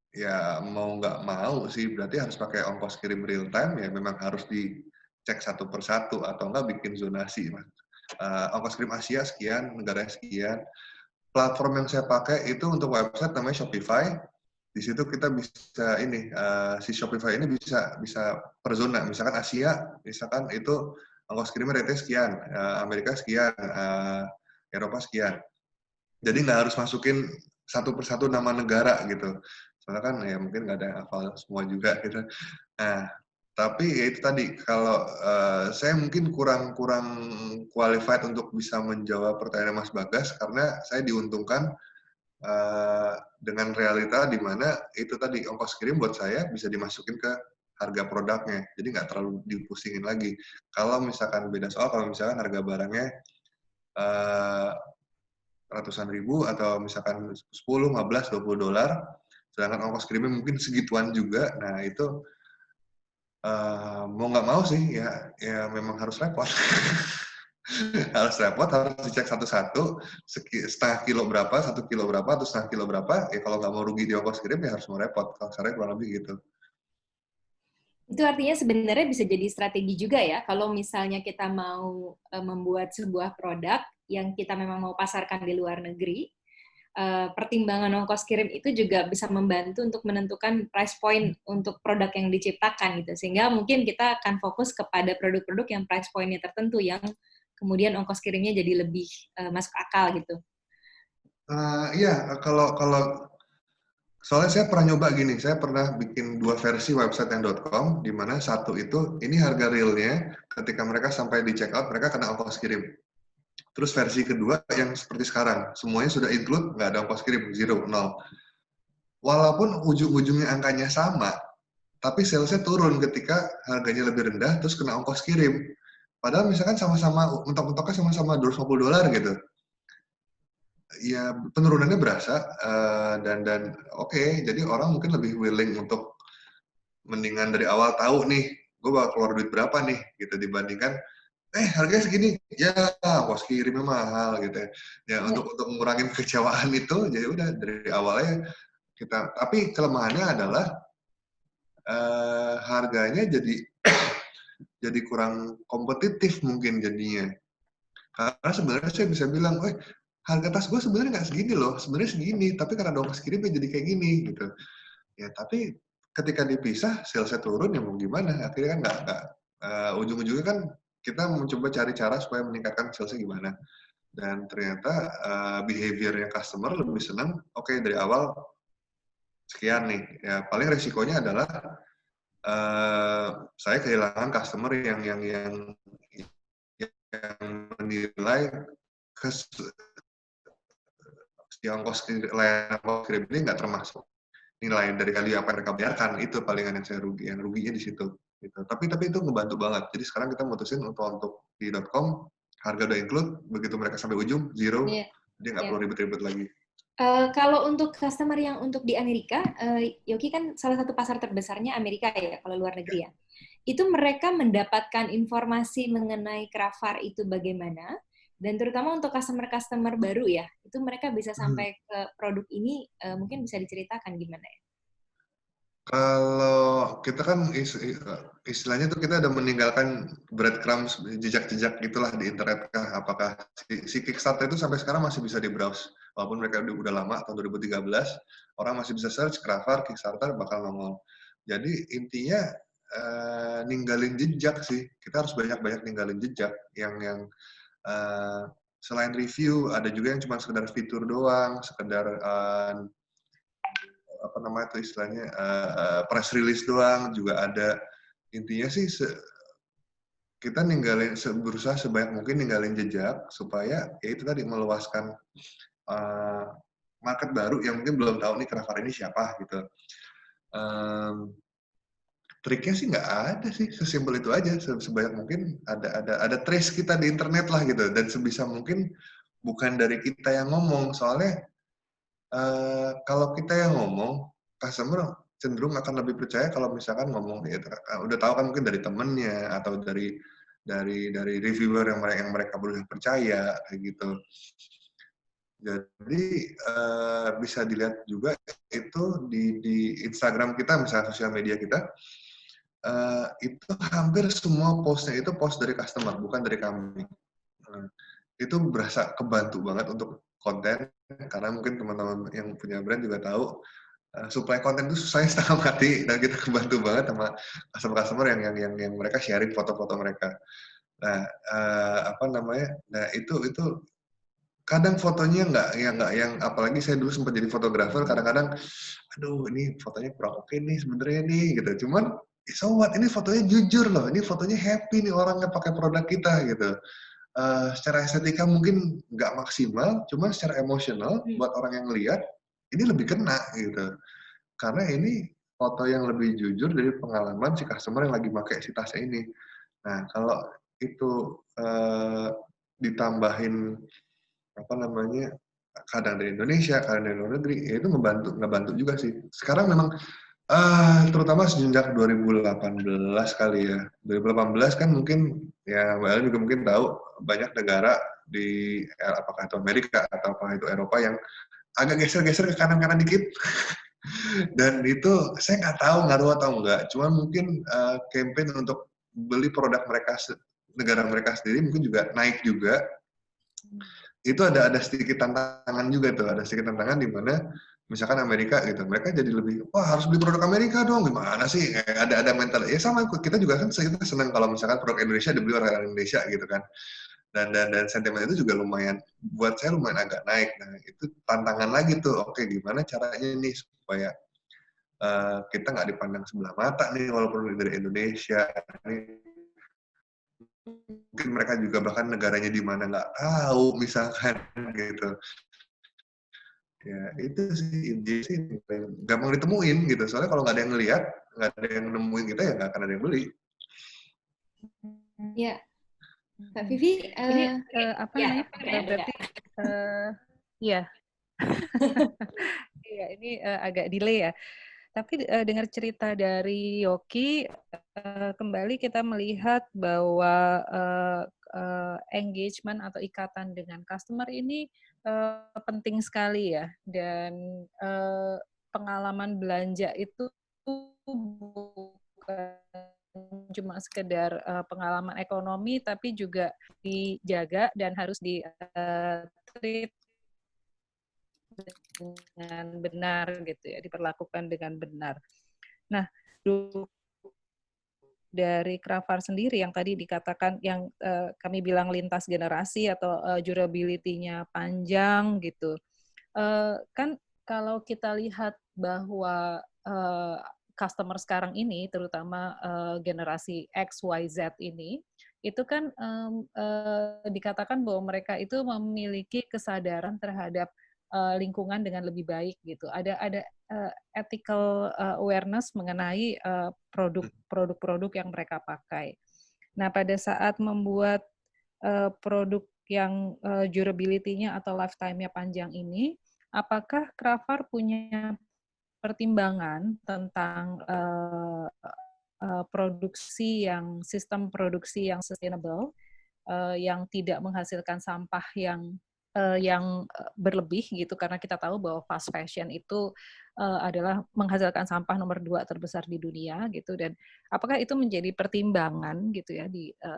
ya mau nggak mau sih berarti harus pakai ongkos kirim real time, ya memang harus dicek satu persatu atau enggak bikin zonasi. Ongkos kirim Asia sekian, negara sekian. Platform yang saya pakai itu untuk website namanya Shopify. Di situ kita bisa si Shopify ini bisa per zona. Misalkan Asia, misalkan itu ongkos kirimnya rate sekian, Amerika sekian, Eropa sekian. Jadi nggak harus masukin satu persatu nama negara gitu. Soalnya kan ya mungkin nggak ada yang hafal semua juga gitu. Nah, tapi ya itu tadi, kalau saya mungkin kurang qualified untuk bisa menjawab pertanyaan Mas Bagas, karena saya diuntungkan dengan realita di mana itu tadi ongkos kirim buat saya bisa dimasukin ke harga produknya, jadi nggak terlalu dipusingin lagi. Kalau misalkan beda soal, kalau misalkan harga barangnya ratusan ribu atau misalkan 10, 15, $20, sedangkan ongkos kirimnya mungkin segituan juga, nah itu mau nggak mau sih ya memang harus repot. Harus repot, harus dicek satu-satu, setengah kilo berapa, 1 kilo berapa, atau setengah kilo berapa, ya kalau nggak mau rugi di ongkos kirim ya harus mau repot, kasarnya kurang lebih gitu. Itu artinya sebenarnya bisa jadi strategi juga ya, kalau misalnya kita mau membuat sebuah produk yang kita memang mau pasarkan di luar negeri, pertimbangan ongkos kirim itu juga bisa membantu untuk menentukan price point untuk produk yang diciptakan gitu. Sehingga mungkin kita akan fokus kepada produk-produk yang price point-nya tertentu, yang kemudian ongkos kirimnya jadi lebih masuk akal gitu. Iya, kalau soalnya saya pernah nyoba gini, saya pernah bikin 2 versi website yang .com, di mana satu itu, ini harga realnya, ketika mereka sampai di checkout, mereka kena ongkos kirim. Terus versi kedua yang seperti sekarang, semuanya sudah include, nggak ada ongkos kirim, 0, 0. Walaupun ujung-ujungnya angkanya sama, tapi salesnya turun ketika harganya lebih rendah, terus kena ongkos kirim. Padahal misalkan sama-sama, mentok-mentoknya sama-sama $250 gitu. Ya penurunannya berasa, dan oke, jadi orang mungkin lebih willing untuk mendingan dari awal tahu nih, gue bakal keluar duit berapa nih, gitu, dibandingkan harganya segini, ya ongkos kirimnya mahal gitu ya. Ya untuk mengurangi kekecewaan itu, jadi udah dari awalnya kita. Tapi kelemahannya adalah harganya jadi kurang kompetitif mungkin jadinya. Karena sebenarnya saya bisa bilang, harga tas gue sebenarnya nggak segini loh, sebenarnya segini, tapi karena ada ongkos kirimnya jadi kayak gini gitu. Ya tapi ketika dipisah, salesnya turun, ya mau gimana? Akhirnya kan nggak ujung-ujungnya kan kita mencoba cari cara supaya meningkatkan salesnya gimana. Dan ternyata behavior-nya customer lebih senang, oke, dari awal sekian nih. Ya paling resikonya adalah saya kehilangan customer yang menilai ongkos kirim ini nggak termasuk nilai dari kali apa yang mereka bayarkan, itu palingan yang saya ruginya di situ. Gitu. Tapi itu ngebantu banget. Jadi sekarang kita mutusin untuk di .com, harga udah include, begitu mereka sampai ujung, 0, dia nggak perlu ribet-ribet lagi. Kalau untuk customer yang untuk di Amerika, Yoki kan salah satu pasar terbesarnya Amerika ya, kalau luar negeri ya. Itu mereka mendapatkan informasi mengenai Krafar itu bagaimana? Dan terutama untuk customer-customer baru ya, itu mereka bisa sampai ke produk ini, mungkin bisa diceritakan gimana ya? Kalau kita kan istilahnya tuh kita udah meninggalkan breadcrumbs, jejak-jejak gitulah di internet kah, apakah si Kickstarter itu sampai sekarang masih bisa di-browse. Walaupun mereka udah lama, tahun 2013, orang masih bisa search Krafar, Kickstarter, bakal nongol. Jadi intinya ninggalin jejak sih. Kita harus banyak-banyak ninggalin jejak yang selain review, ada juga yang cuma sekedar fitur doang, sekedar apa namanya itu istilahnya press release doang juga ada. Intinya sih kita berusaha sebanyak mungkin ninggalin jejak supaya ya itu tadi meluaskan market baru yang mungkin belum tahu nih Cravar ini siapa gitu. Triknya sih nggak ada sih, sesimpel itu aja. Sebanyak mungkin ada trace kita di internet lah gitu, dan sebisa mungkin bukan dari kita yang ngomong, soalnya kalau kita yang ngomong, customer cenderung akan lebih percaya kalau misalkan ngomong ya, udah tahu kan mungkin dari temennya atau dari reviewer yang mereka boleh percaya kayak gitu. Jadi bisa dilihat juga itu di Instagram kita, misalnya sosial media kita, itu hampir semua postnya itu post dari customer, bukan dari kami. Itu berasa kebantu banget untuk konten, karena mungkin teman-teman yang punya brand juga tahu, supply konten itu susahnya setengah mati, dan kita kebantu banget sama customer-customer yang mereka sharing foto-foto mereka. Nah, nah itu kadang fotonya nggak yang, apalagi saya dulu sempat jadi fotografer, kadang-kadang, aduh ini fotonya kurang oke nih sebenarnya nih gitu. Cuman so what, ini fotonya jujur loh, ini fotonya happy nih orangnya pakai produk kita gitu. Secara estetika mungkin nggak maksimal, cuman secara emosional buat orang yang lihat ini lebih kena gitu. Karena ini foto yang lebih jujur dari pengalaman si customer yang lagi pakai si tasnya ini. Nah kalau itu ditambahin kadang dari Indonesia, kadang dari luar negeri, ya itu ngebantu juga sih. Sekarang memang terutama sejak 2018 kali ya. 2018 kan mungkin ya Mbak Ellen juga mungkin tahu banyak negara di apakah itu Amerika atau apakah itu Eropa yang agak geser-geser ke kanan-kanan dikit. Dan itu saya nggak tahu ngaruh atau enggak. Cuma mungkin campaign untuk beli produk mereka, negara mereka sendiri mungkin juga naik juga. Itu ada sedikit tantangan juga tuh, ada sedikit tantangan di mana misalkan Amerika gitu, mereka jadi lebih, wah harus beli produk Amerika dong, gimana sih? Ada mental, ya sama kita juga kan kita senang kalau misalkan produk Indonesia dibeli orang Indonesia gitu kan, dan sentimen itu juga lumayan, buat saya lumayan agak naik. Nah itu tantangan lagi tuh, oke gimana caranya nih supaya kita nggak dipandang sebelah mata nih walaupun dari Indonesia nih. Mungkin mereka juga bahkan negaranya di mana nggak tahu misalkan gitu. Ya itu sih gampang ditemuin gitu. Soalnya kalau nggak ada yang ngelihat, nggak ada yang nemuin kita, ya nggak akan ada yang beli. Ya, Kak Vivi, ini apa namanya? Berarti ya. Iya, ini agak delay ya. Tapi dengar cerita dari Yoki, kembali kita melihat bahwa engagement atau ikatan dengan customer ini penting sekali ya. Dan pengalaman belanja itu bukan cuma sekedar pengalaman ekonomi, tapi juga dijaga dan harus di-treat dengan benar gitu ya, diperlakukan dengan benar. Nah, dari Cravar sendiri yang tadi dikatakan yang kami bilang lintas generasi atau durability-nya panjang gitu. Kan kalau kita lihat bahwa customer sekarang ini, terutama generasi X, Y, Z ini, itu kan dikatakan bahwa mereka itu memiliki kesadaran terhadap lingkungan dengan lebih baik gitu. Ada ethical awareness mengenai produk-produk yang mereka pakai. Nah, pada saat membuat produk yang durability-nya atau lifetime-nya panjang ini, apakah Cravar punya pertimbangan tentang sistem produksi yang sustainable, yang tidak menghasilkan sampah yang berlebih gitu, karena kita tahu bahwa fast fashion itu adalah menghasilkan sampah nomor 2 terbesar di dunia gitu, dan apakah itu menjadi pertimbangan gitu ya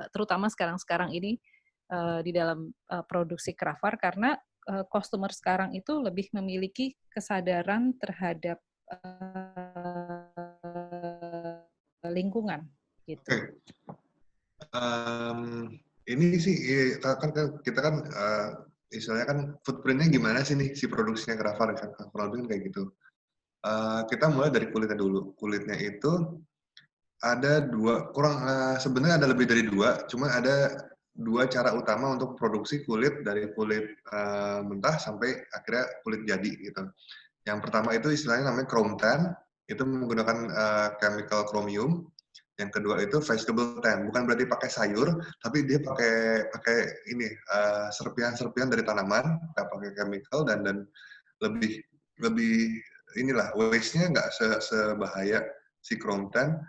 terutama sekarang ini di dalam produksi Cravar, karena customer sekarang itu lebih memiliki kesadaran terhadap lingkungan gitu. Ini sih kan kita kan istilahnya kan footprint-nya gimana sih nih si produksinya Cravar kan, kurang lebih kayak gitu. Kita mulai dari kulitnya dulu. Kulitnya itu ada dua, sebenarnya ada lebih dari dua, cuma ada dua cara utama untuk produksi kulit, dari kulit mentah sampai akhirnya kulit jadi gitu. Yang pertama itu istilahnya namanya chrome tan, itu menggunakan chemical chromium. Yang kedua itu vegetable tan, bukan berarti pakai sayur, tapi dia pakai ini serpihan-serpihan dari tanaman, nggak pakai chemical, dan lebih inilah waste-nya nggak sebahaya si chrome tan,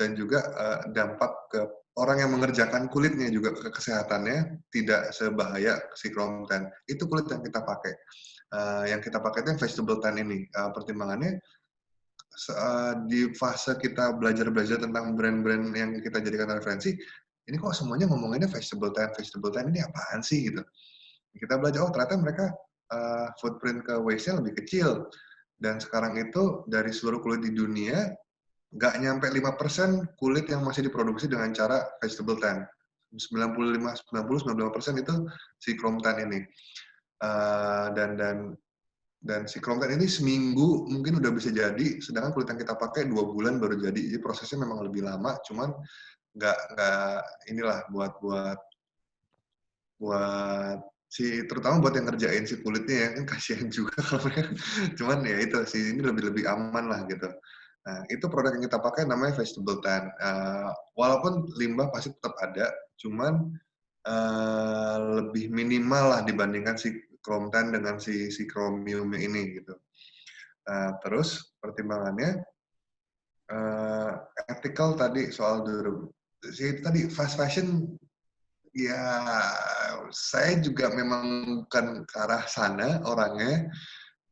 dan juga dampak ke orang yang mengerjakan kulitnya juga ke kesehatannya tidak sebahaya si chrome tan. Itu kulit yang kita pakai. Yang kita pakai itu yang vegetable tan ini. Pertimbangannya di fase kita belajar tentang brand-brand yang kita jadikan referensi, ini kok semuanya ngomonginnya vegetable tan ini apaan sih gitu. Kita belajar, oh ternyata mereka footprint ke waste-nya lebih kecil. Dan sekarang itu dari seluruh kulit di dunia, nggak nyampe 5% kulit yang masih diproduksi dengan cara vegetable tan. 90-95% itu si chrome tan ini. Dan si chrome tan ini seminggu mungkin udah bisa jadi, sedangkan kulit yang kita pakai 2 bulan baru jadi. Jadi prosesnya memang lebih lama, cuman nggak inilah buat terutama buat yang ngerjain si kulitnya ya, kan kasihan juga kalau mereka. Cuman ya itu sih, ini lebih aman lah gitu. Nah, itu produk yang kita pakai namanya vegetable tan. Walaupun limbah pasti tetap ada, cuman lebih minimal lah dibandingkan si chrome tan dengan si chromiumnya ini gitu. Terus pertimbangannya ethical tadi soal tadi fast fashion, ya saya juga memang bukan ke arah sana orangnya.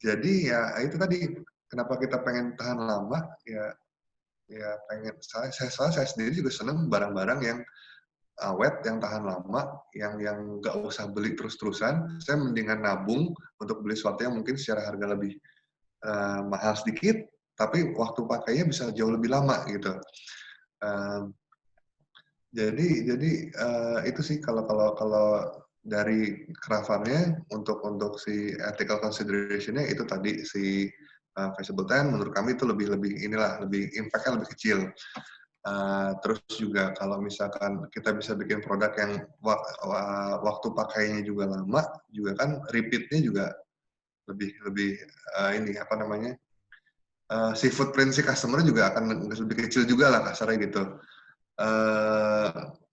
Jadi ya itu tadi, kenapa kita pengen tahan lama, ya pengen, saya sendiri juga seneng barang-barang yang awet, yang tahan lama, yang nggak usah beli terus-terusan. Saya mendingan nabung untuk beli sesuatu yang mungkin secara harga lebih mahal sedikit, tapi waktu pakainya bisa jauh lebih lama gitu. Jadi itu sih kalau dari Krafannya untuk si ethical consideration-nya itu tadi si vegetable tan menurut kami itu lebih impact-nya lebih kecil. Terus juga kalau misalkan kita bisa bikin produk yang waktu pakainya juga lama, juga kan repeat-nya juga lebih ini apa namanya, si footprint si customer juga akan lebih kecil juga lah kasarnya gitu.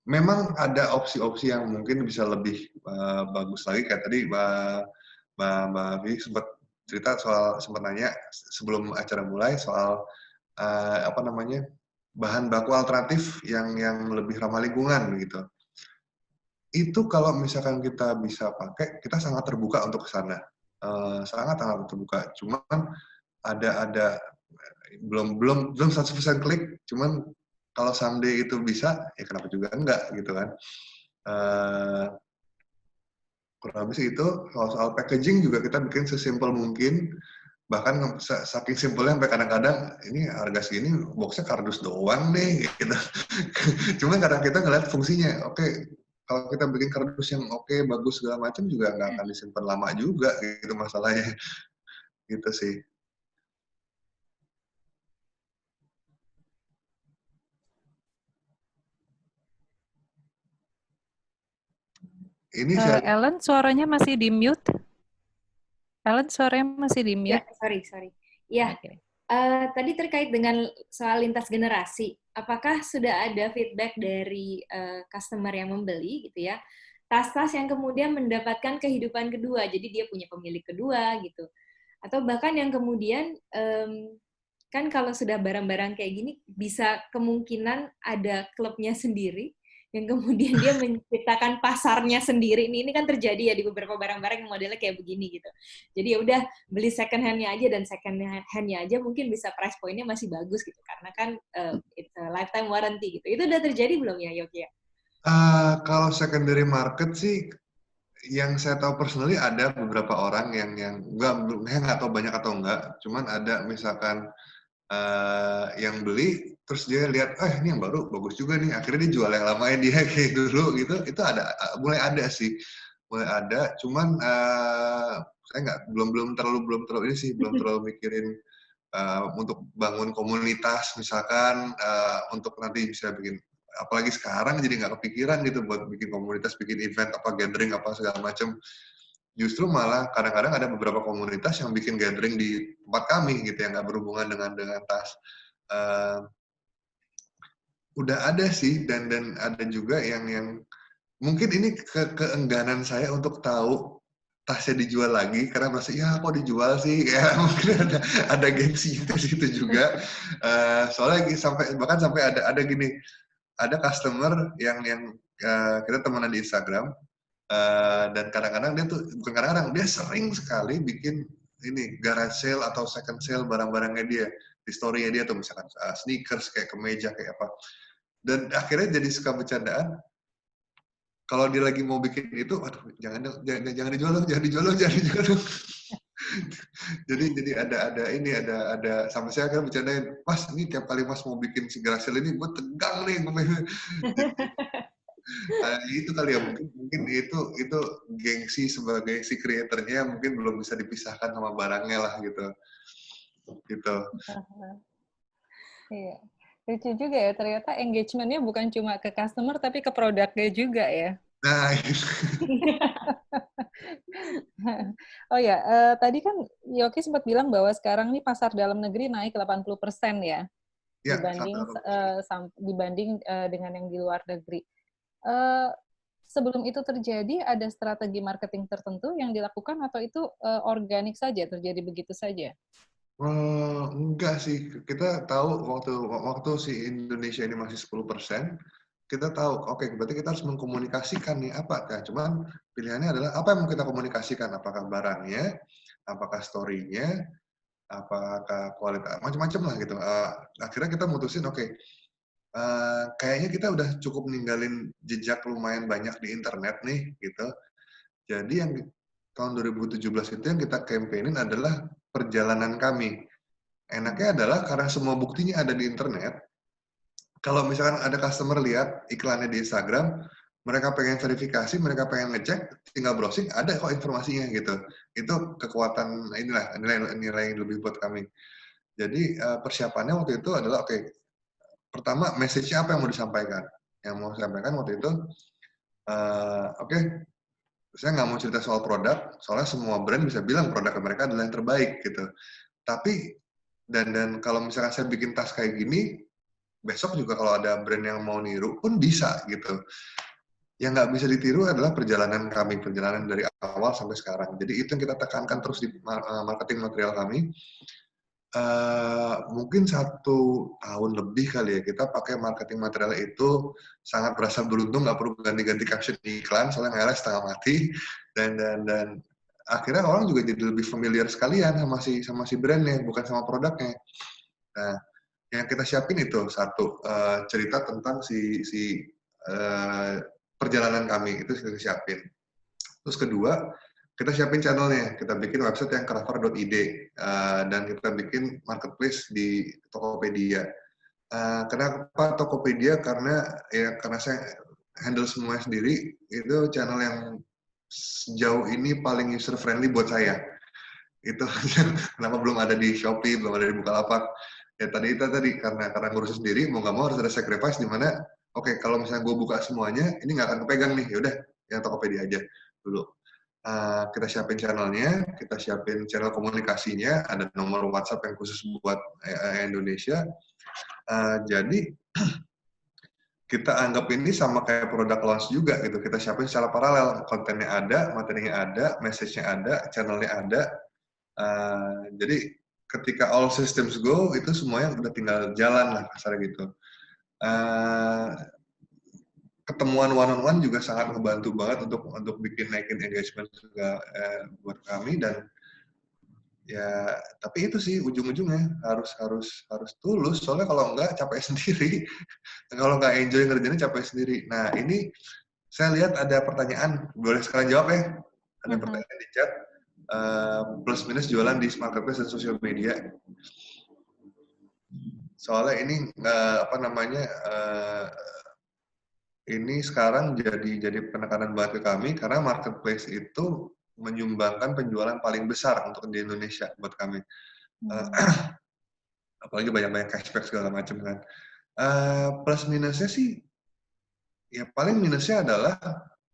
Memang ada opsi-opsi yang mungkin bisa lebih bagus lagi, kayak tadi Mbak Vi sempat cerita sempat nanya sebelum acara mulai soal apa namanya, bahan baku alternatif yang lebih ramah lingkungan gitu. Itu kalau misalkan kita bisa pakai, kita sangat terbuka untuk ke sana. Sangat terbuka. Cuman ada belum 100% klik, cuman kalau someday itu bisa, ya kenapa juga enggak gitu kan. Kurang lebih sih itu. Soal packaging juga kita bikin sesimpel mungkin, bahkan saking simpelnya sampai kadang-kadang ini harga segini boxnya kardus doang nih gitu. Cuman kadang kita ngeliat fungsinya. Oke, kalau kita bikin kardus yang oke, bagus segala macam juga nggak akan disimpan lama juga gitu masalahnya. Gitu sih. Ini Ellen, suaranya masih di mute. Ellen, suaranya masih di Ya, mute. sorry. Ya, Okay. Tadi terkait dengan soal lintas generasi, apakah sudah ada feedback dari customer yang membeli gitu ya, tas-tas yang kemudian mendapatkan kehidupan kedua, jadi dia punya pemilik kedua gitu, atau bahkan yang kemudian kan kalau sudah barang-barang kayak gini bisa kemungkinan ada klubnya sendiri yang kemudian dia menciptakan pasarnya sendiri. Ini kan terjadi ya di beberapa barang-barang yang modelnya kayak begini gitu. Jadi ya udah beli second hand-nya aja, dan second hand-nya aja mungkin bisa price point-nya masih bagus gitu karena kan it's a lifetime warranty gitu. Itu udah terjadi belum ya, Yogi? Kalau secondary market sih, yang saya tahu personally ada beberapa orang yang nggak tahu banyak atau enggak, cuman ada misalkan yang beli terus dia lihat, ini yang baru bagus juga nih, akhirnya dia jual yang lamanya dia kayak dulu gitu. Itu mulai ada sih, cuman saya belum terlalu ini sih, belum terlalu mikirin untuk bangun komunitas misalkan untuk nanti bisa bikin apalagi sekarang jadi nggak kepikiran gitu buat bikin komunitas, bikin event apa gathering apa segala macam. Justru malah kadang-kadang ada beberapa komunitas yang bikin gathering di tempat kami gitu yang nggak berhubungan dengan tas. Uh, udah ada sih dan ada juga yang mungkin ini keengganan saya untuk tahu tasnya dijual lagi karena merasa ya kok dijual sih kayak mungkin ada gengsi di situ juga. Soalnya bahkan sampai ada gini, ada customer yang kita temenan di Instagram. Dan kadang-kadang dia tuh bukan kadang-kadang dia sering sekali bikin ini garage sale atau second sale barang-barangnya dia di story-nya dia tuh misalkan sneakers kayak kemeja kayak apa, dan akhirnya jadi suka bercandaan kalau dia lagi mau bikin itu, aduh jangan dijual dong, jangan dijual dong. jadi ada sampai saya akhirnya bercandain, Mas ini tiap kali Mas mau bikin si garage sale ini gue tegang nih. Itu kali ya mungkin itu gengsi sebagai si kreatornya mungkin belum bisa dipisahkan sama barangnya lah gitu. Iya, lucu juga ya ternyata engagement-nya bukan cuma ke customer tapi ke produknya juga ya. Nah, oh ya, tadi kan Yoki sempat bilang bahwa sekarang nih pasar dalam negeri naik 80% ya, dibanding dengan yang di luar negeri. Sebelum itu terjadi, ada strategi marketing tertentu yang dilakukan atau itu organik saja, terjadi begitu saja? Enggak sih, kita tahu waktu si Indonesia ini masih 10%, kita tahu, oke, berarti kita harus mengkomunikasikan nih apa, ya, cuman pilihannya adalah apa yang mau kita komunikasikan, apakah barangnya, apakah story-nya, apakah kualitas, macam-macam lah gitu. Akhirnya kita mutusin, oke, kayaknya kita udah cukup ninggalin jejak lumayan banyak di internet nih, gitu. Jadi yang tahun 2017 itu yang kita campaignin adalah perjalanan kami. Enaknya adalah karena semua buktinya ada di internet, kalau misalkan ada customer lihat iklannya di Instagram, mereka pengen verifikasi, mereka pengen ngecek, tinggal browsing, ada kok informasinya gitu. Itu kekuatan inilah nilai yang lebih buat kami. Jadi persiapannya waktu itu adalah oke, pertama message-nya apa yang mau disampaikan. Yang mau disampaikan waktu itu, oke, saya nggak mau cerita soal produk, soalnya semua brand bisa bilang produk mereka adalah yang terbaik gitu. Tapi dan kalau misalkan saya bikin tas kayak gini, besok juga kalau ada brand yang mau niru pun bisa gitu. Yang nggak bisa ditiru adalah perjalanan kami, perjalanan dari awal sampai sekarang. Jadi itu yang kita tekankan terus di marketing material kami. Mungkin 1 tahun lebih kali ya kita pakai marketing material itu, sangat berasa beruntung nggak perlu ganti-ganti caption di iklan soalnya ngelak setengah mati, dan akhirnya orang juga jadi lebih familiar sekalian sama si brandnya bukan sama produknya. Nah, yang kita siapin itu satu, cerita tentang si perjalanan kami itu kita siapin. Terus kedua, kita siapin channelnya, kita bikin website yang cover.id dan kita bikin marketplace di Tokopedia. Kenapa Tokopedia? Karena saya handle semuanya sendiri, itu channel yang sejauh ini paling user friendly buat saya. Itu kenapa belum ada di Shopee, belum ada di Bukalapak. Ya tadi karena ngurusin sendiri, mau nggak mau harus ada sacrifice di mana, oke, kalau misalnya gue buka semuanya, ini nggak akan kepegang nih, yaudah, yang Tokopedia aja dulu. Kita siapin channelnya, kita siapin channel komunikasinya, ada nomor WhatsApp yang khusus buat Indonesia. Jadi kita anggap ini sama kayak produk launch juga gitu. Kita siapin secara paralel, kontennya ada, materinya ada, message-nya ada, channelnya ada. Jadi ketika all systems go, itu semuanya udah tinggal jalan lah kasarnya gitu. Ketemuan one on one juga sangat membantu banget untuk bikin naikin engagement juga buat kami, dan ya tapi itu sih ujung-ujungnya harus tulus, soalnya kalau enggak capek sendiri. Kalau nggak enjoy ngerjainnya capek sendiri. Nah ini saya lihat ada pertanyaan, boleh sekalian jawab ya? Ada pertanyaan di chat. Plus minus jualan di marketplace dan sosial media. Soalnya ini ini sekarang jadi penekanan banget ke kami karena marketplace itu menyumbangkan penjualan paling besar untuk di Indonesia buat kami. Apalagi banyak-banyak cashback segala macam kan. Plus minusnya sih Ya paling minusnya adalah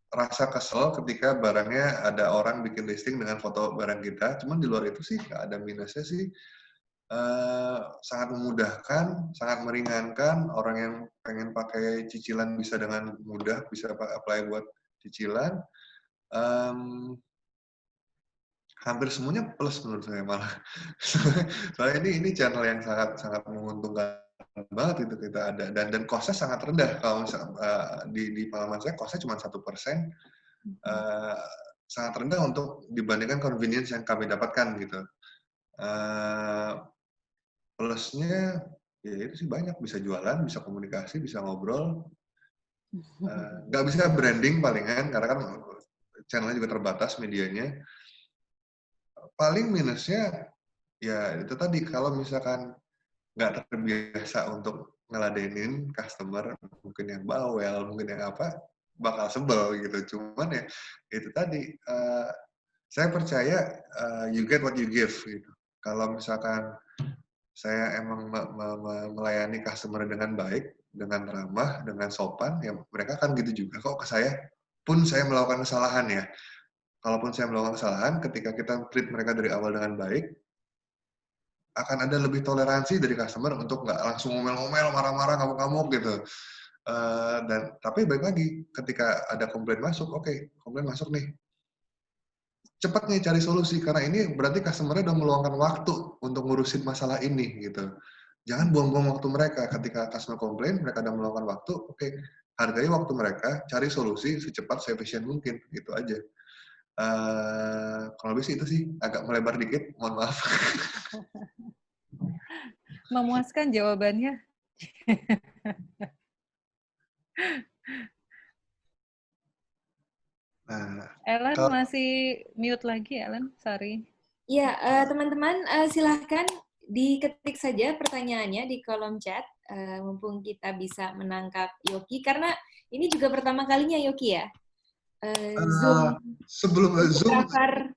rasa kesel ketika barangnya ada orang bikin listing dengan foto barang kita. Cuman di luar itu sih nggak ada minusnya sih. Sangat memudahkan, sangat meringankan. Orang yang pengen pakai cicilan bisa dengan mudah bisa apply buat cicilan. Hampir semuanya plus menurut saya malah. Soalnya ini channel yang sangat sangat menguntungkan banget itu kita ada dan costnya sangat rendah kalau di pengalaman saya costnya cuma 1%, sangat rendah untuk dibandingkan convenience yang kami dapatkan gitu. Plusnya ya itu sih banyak, bisa jualan, bisa komunikasi, bisa ngobrol, nggak bisa branding palingan karena kan channelnya juga terbatas medianya. Paling minusnya ya itu tadi kalau misalkan nggak terbiasa untuk ngeladenin customer, mungkin yang bawel, mungkin yang apa, bakal sebel gitu. Cuman ya itu tadi, saya percaya you get what you give gitu. Kalau misalkan saya emang melayani customer dengan baik, dengan ramah, dengan sopan, ya mereka kan gitu juga kok ke saya. Pun saya melakukan kesalahan ya. Kalaupun saya melakukan kesalahan, ketika kita treat mereka dari awal dengan baik, akan ada lebih toleransi dari customer untuk nggak langsung ngomel-ngomel, marah-marah, ngamuk-ngamuk gitu. Dan tapi balik lagi, ketika ada komplain masuk, oke, komplain masuk nih. Cepat nih cari solusi, karena ini berarti customer-nya udah meluangkan waktu untuk ngurusin masalah ini gitu. Jangan buang-buang waktu mereka. Ketika customer komplain, mereka udah meluangkan waktu, oke, hargai waktu mereka, cari solusi secepat, seefisien mungkin, gitu aja. Kalau lebih sih itu sih, agak melebar dikit, mohon maaf. Memuaskan jawabannya. Nah, Ellen kalau masih mute lagi, Ellen. Sorry. Ya, teman-teman silahkan diketik saja pertanyaannya di kolom chat, mumpung kita bisa menangkap Yoki, karena ini juga pertama kalinya Yoki ya, Zoom sebelum Zoom, cover.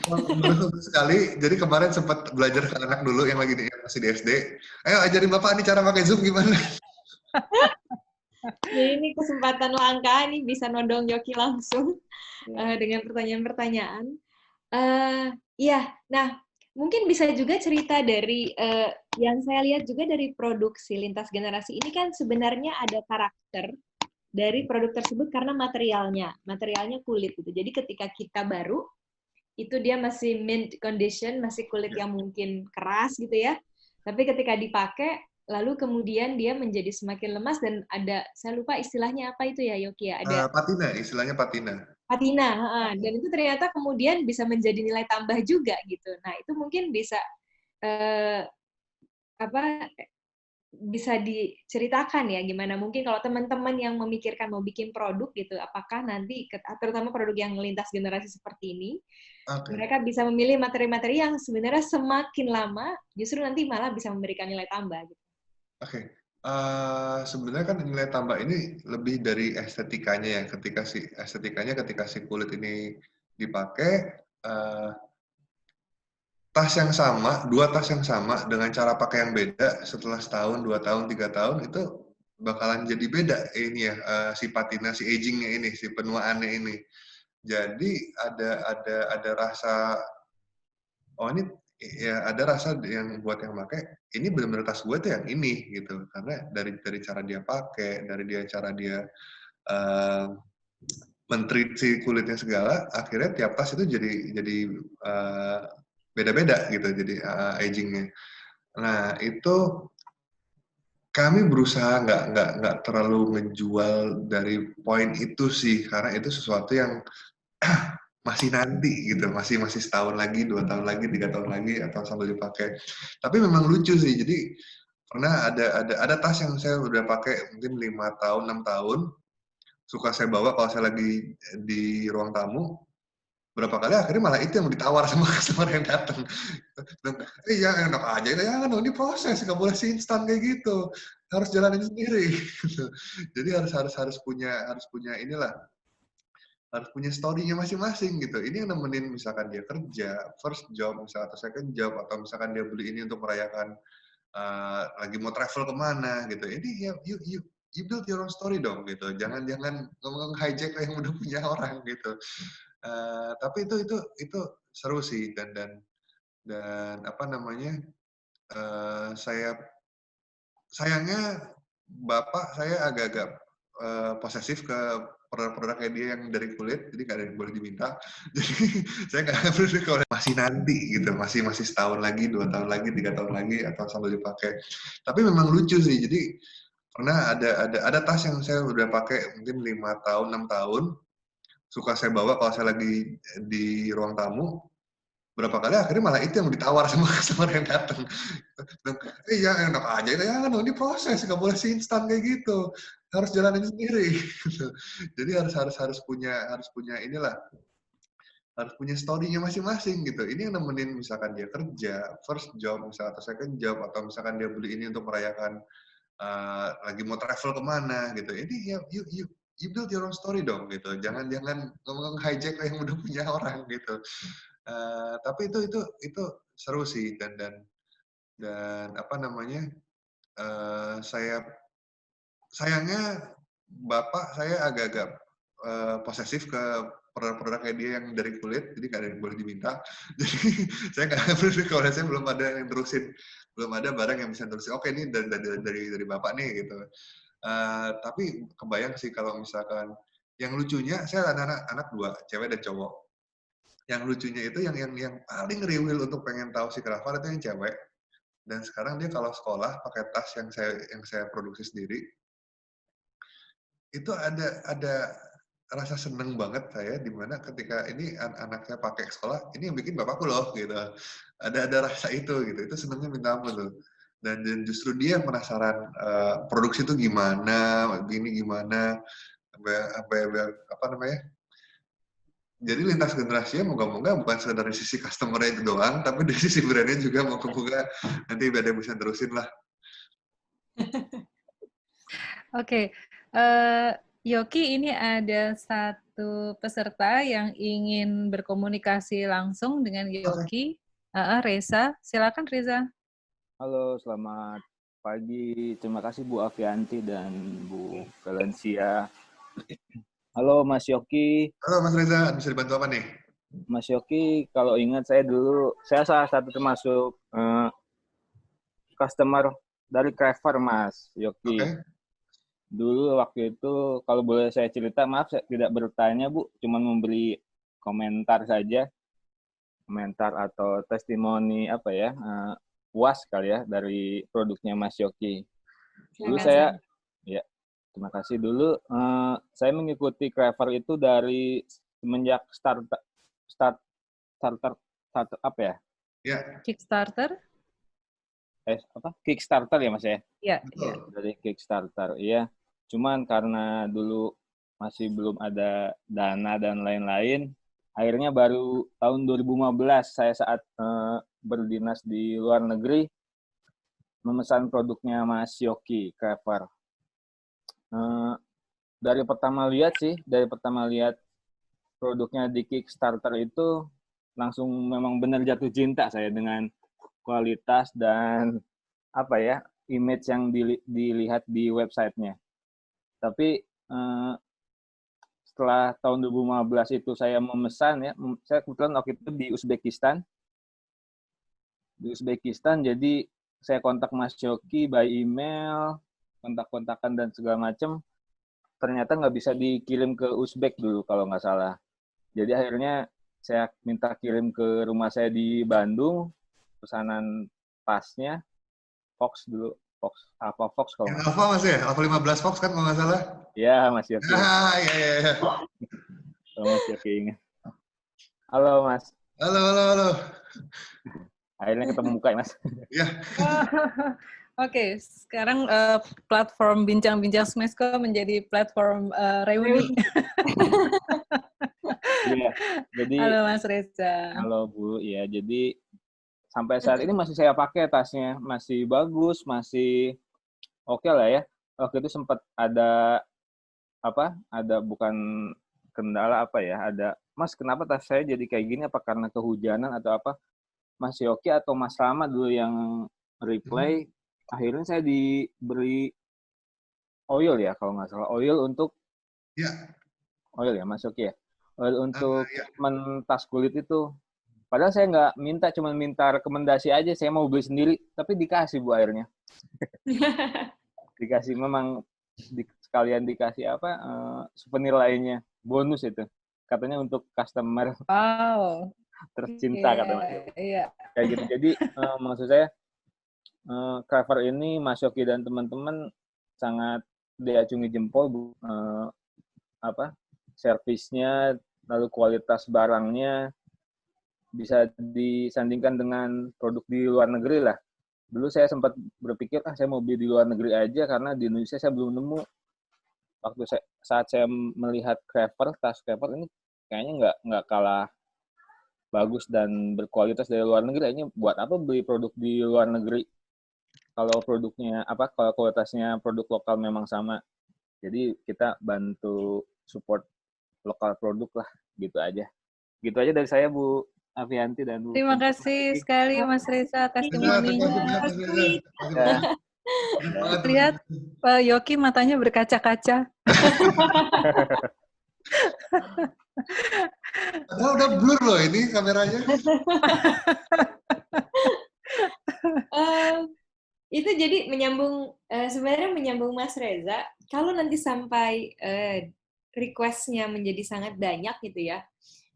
baru sekali, jadi kemarin sempat belajar ke anak dulu yang lagi masih di SD. Ayo ajarin Bapak nih cara pakai Zoom gimana. Jadi ini kesempatan langka, nih bisa nodong Yoki langsung dengan pertanyaan-pertanyaan. Iya, nah mungkin bisa juga cerita dari yang saya lihat juga dari produksi lintas generasi ini kan sebenarnya ada karakter dari produk tersebut karena materialnya kulit gitu. Jadi ketika kita baru itu dia masih mint condition, masih kulit yang mungkin keras gitu ya. Tapi ketika dipakai lalu kemudian dia menjadi semakin lemas dan ada, saya lupa istilahnya apa itu ya Yoki ya, ada Patina, istilahnya patina. patina, dan itu ternyata kemudian bisa menjadi nilai tambah juga gitu. Nah itu mungkin bisa apa bisa diceritakan ya gimana mungkin kalau teman-teman yang memikirkan mau bikin produk gitu, apakah nanti terutama produk yang lintas generasi seperti ini, mereka bisa memilih materi-materi yang sebenarnya semakin lama justru nanti malah bisa memberikan nilai tambah gitu. Oke. Sebenarnya kan nilai tambah ini lebih dari estetikanya ya. Ketika si kulit ini dipakai, dua tas yang sama dengan cara pakai yang beda setelah setahun, 2 tahun, 3 tahun itu bakalan jadi beda ini ya, si patina, si agingnya ini, si penuaannya ini. Jadi ada rasa, oh ini ya ada rasa yang buat yang pakai ini benar-benar tas gue tuh yang ini gitu, karena dari cara dia pakai, dari cara dia men-treat si kulitnya segala, akhirnya tiap tas itu jadi beda-beda gitu, jadi agingnya. Nah itu kami berusaha nggak terlalu menjual dari poin itu sih, karena itu sesuatu yang masih nanti gitu, masih setahun lagi, 2 tahun lagi, 3 tahun lagi, atau sambil dipakai. Tapi memang lucu sih, jadi pernah ada tas yang saya udah pakai mungkin 5 tahun, 6 tahun, suka saya bawa kalau saya lagi di ruang tamu, berapa kali akhirnya malah itu yang ditawar sama customer yang datang. Iya enak aja, ya ini proses, nggak boleh instan kayak gitu, harus jalanin sendiri. Jadi harus punya inilah, harus punya story-nya masing-masing gitu. Ini yang nemenin misalkan dia kerja, first job, misalkan atau second job, atau misalkan dia beli ini untuk merayakan lagi mau travel kemana gitu. Ini ya you build your own story dong gitu. Jangan ngomong hijack yang udah punya orang gitu. Tapi itu seru sih dan apa namanya? Saya sayangnya bapak saya agak-agak posesif ke produk-produk kayak dia yang dari kulit, jadi nggak ada yang boleh diminta. Jadi saya nggak peduli kalau masih nanti gitu, masih setahun lagi, 2 tahun lagi, 3 tahun lagi, atau sambil dipakai. Tapi memang lucu sih. Jadi pernah ada tas yang saya udah pakai mungkin 5 tahun, 6 tahun, suka saya bawa kalau saya lagi di ruang tamu. Berapa kali akhirnya malah itu yang ditawar sama customer yang datang. Iya enak aja, ya kan ini proses, nggak boleh instan kayak gitu, harus jalanin sendiri. Gitu. Jadi harus punya inilah, harus punya story-nya masing-masing gitu. Ini yang nemenin misalkan dia kerja, first job, misalkan atau second job, atau misalkan dia beli ini untuk merayakan lagi mau travel kemana gitu. Ini ya you build your own story dong gitu. Jangan ngomong hijack yang udah punya orang gitu. Tapi itu seru sih dan apa namanya? Sayangnya bapak saya agak-agak posesif ke produk-produk kayak dia yang dari kulit, jadi nggak ada yang boleh diminta. Jadi saya nggak peduli kalau saya belum ada yang terusin, belum ada barang yang bisa terusin. Oke ini dari bapak nih gitu. Tapi kebayang sih kalau misalkan yang lucunya, saya anak 2, cewek dan cowok. Yang lucunya itu yang paling riwil untuk pengen tahu si Kravar itu yang cewek. Dan sekarang dia kalau sekolah pakai tas yang saya produksi sendiri, itu ada rasa seneng banget saya di mana ketika ini anaknya pakai sekolah, ini yang bikin bapakku loh gitu. Ada rasa itu gitu. Itu senengnya minta ampun tuh. Dan justru dia yang penasaran produksi itu gimana, gimana, sampai apa namanya? Jadi lintas generasinya moga-moga bukan sekedar dari sisi customer itu doang, tapi dari sisi brandnya juga moga-moga nanti ada yang bisa terusin lah. Oke, Yoki, ini ada satu peserta yang ingin berkomunikasi langsung dengan Yoki. Reza, silakan Reza. Halo, selamat pagi. Terima kasih Bu Avianti dan Bu Valencia. Halo Mas Yoki. Halo Mas Reza, bisa dibantu apa nih? Mas Yoki, kalau ingat saya dulu, saya salah satu termasuk customer dari Craver Mas Yoki. Okay. Dulu waktu itu, kalau boleh saya cerita, maaf saya tidak bertanya Bu, cuma memberi komentar saja. Komentar atau testimoni apa ya, puas kali ya dari produknya Mas Yoki. Dulu saya, ya terima kasih dulu. Saya mengikuti Craver itu dari semenjak starter apa ya? Ya. Kickstarter? Kickstarter ya Mas ya? Iya. Dari Kickstarter, iya. Cuman karena dulu masih belum ada dana dan lain-lain, akhirnya baru tahun 2015 saya saat berdinas di luar negeri memesan produknya Mas Yoki Craver. Dari pertama lihat produknya di Kickstarter itu langsung memang benar jatuh cinta saya dengan kualitas dan apa ya, image yang dilihat di websitenya. Tapi setelah tahun 2015 itu saya memesan ya, saya kebetulan waktu itu di Uzbekistan. Jadi saya kontak Mas Yoki by email, kontak-kontakan dan segala macam. Ternyata nggak bisa dikirim ke Uzbek dulu kalau nggak salah. Jadi akhirnya saya minta kirim ke rumah saya di Bandung, pesanan pasnya, Fox dulu. Alpha Fox kalau yang Alpha Mas ya? Alpha 15 Fox kan kalau nggak salah? Ya, Mas Yoki. Iya. Kalau Mas Yoki ingat. Halo, Mas. Halo. Akhirnya ketemu muka ya, Mas. Iya. Oke, sekarang platform Bincang-Bincang Smesco menjadi platform reuni. Iya, jadi. Halo Mas Reza. Halo Bu, ya jadi sampai saat ini masih saya pakai tasnya, masih bagus, masih oke lah ya. Waktu itu sempat ada bukan kendala apa ya, ada Mas kenapa tas saya jadi kayak gini, apa karena kehujanan atau apa? Mas Yoki atau Mas Rama dulu yang reply, akhirnya saya diberi oil ya kalau nggak salah. Oil untuk Ya, oil ya masuk ya. Oil untuk ya. treatment tas kulit itu. Padahal saya nggak minta, cuma minta rekomendasi aja. Saya mau beli sendiri, tapi dikasih Bu airnya. Dikasih memang sekalian dikasih apa souvenir lainnya, bonus itu. Katanya untuk customer Wow. tercinta katanya. Iya. Kayak gitu. Jadi maksud saya Craver ini Mas Yoki dan teman-teman sangat diacungi jempol Bu. Apa servisnya, lalu kualitas barangnya bisa disandingkan dengan produk di luar negeri lah. Dulu saya sempat berpikir, saya mau beli di luar negeri aja karena di Indonesia saya belum nemu. Saat saya melihat Craver, tas Craver ini kayaknya nggak kalah bagus dan berkualitas dari luar negeri. Kayaknya buat apa beli produk di luar negeri kalau produknya kalau kualitasnya produk lokal memang sama. Jadi kita bantu support lokal produk lah, gitu aja. Gitu aja dari saya Bu Avianti dan Bu. Terima kasih sekali Mas Reza testimoninya. Lihat Pak Yoki matanya berkaca-kaca. Padahal udah blur loh ini kameranya. Itu jadi sebenarnya menyambung Mas Reza, kalau nanti sampai request-nya menjadi sangat banyak gitu ya,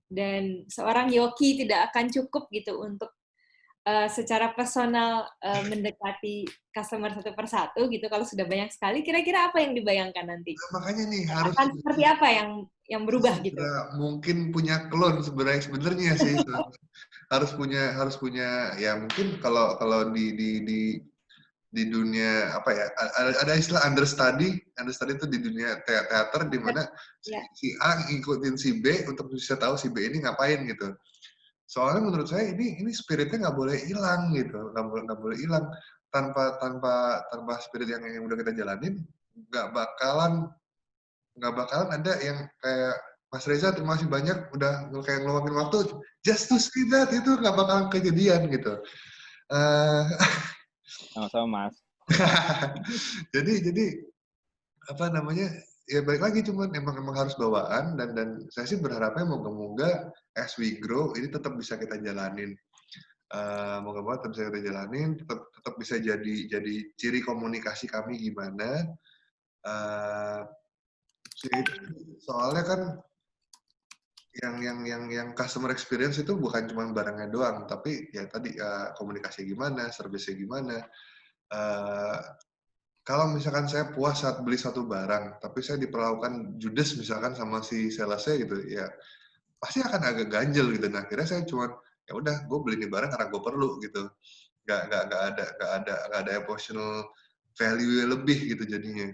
dan seorang Yoki tidak akan cukup gitu untuk secara personal mendekati customer satu persatu gitu, kalau sudah banyak sekali, kira-kira apa yang dibayangkan nanti? Nah, makanya nih harus akan seperti apa yang berubah gitu? Mungkin punya klon sebenarnya sih. harus punya ya mungkin kalau di dunia apa ya, ada istilah understudy itu di dunia teater di mana si A ngikutin si B untuk bisa tahu si B ini ngapain gitu. Soalnya menurut saya ini spiritnya nggak boleh hilang gitu, nggak boleh hilang. Tanpa spirit yang udah kita jalanin, nggak bakalan ada yang kayak Mas Reza, terima kasih banyak udah kayak ngeluangin waktu just to see that, itu nggak bakalan kejadian gitu. Sama-sama Mas. jadi apa namanya, ya balik lagi, cuman emang harus bawaan, dan saya sih berharapnya moga-moga as we grow ini tetap bisa kita jalanin. Moga-moga tetap bisa kita jalanin, tetap bisa jadi ciri komunikasi kami gimana. Soalnya kan yang customer experience itu bukan cuma barangnya doang, tapi ya tadi komunikasi gimana, service gimana. Kalau misalkan saya puas saat beli satu barang, tapi saya diperlakukan judes misalkan sama si salesnya gitu, ya pasti akan agak ganjel gitu. Nah, akhirnya saya cuma ya udah, gue beli ini barang karena gue perlu gitu. Gak ada emotional value lebih gitu jadinya.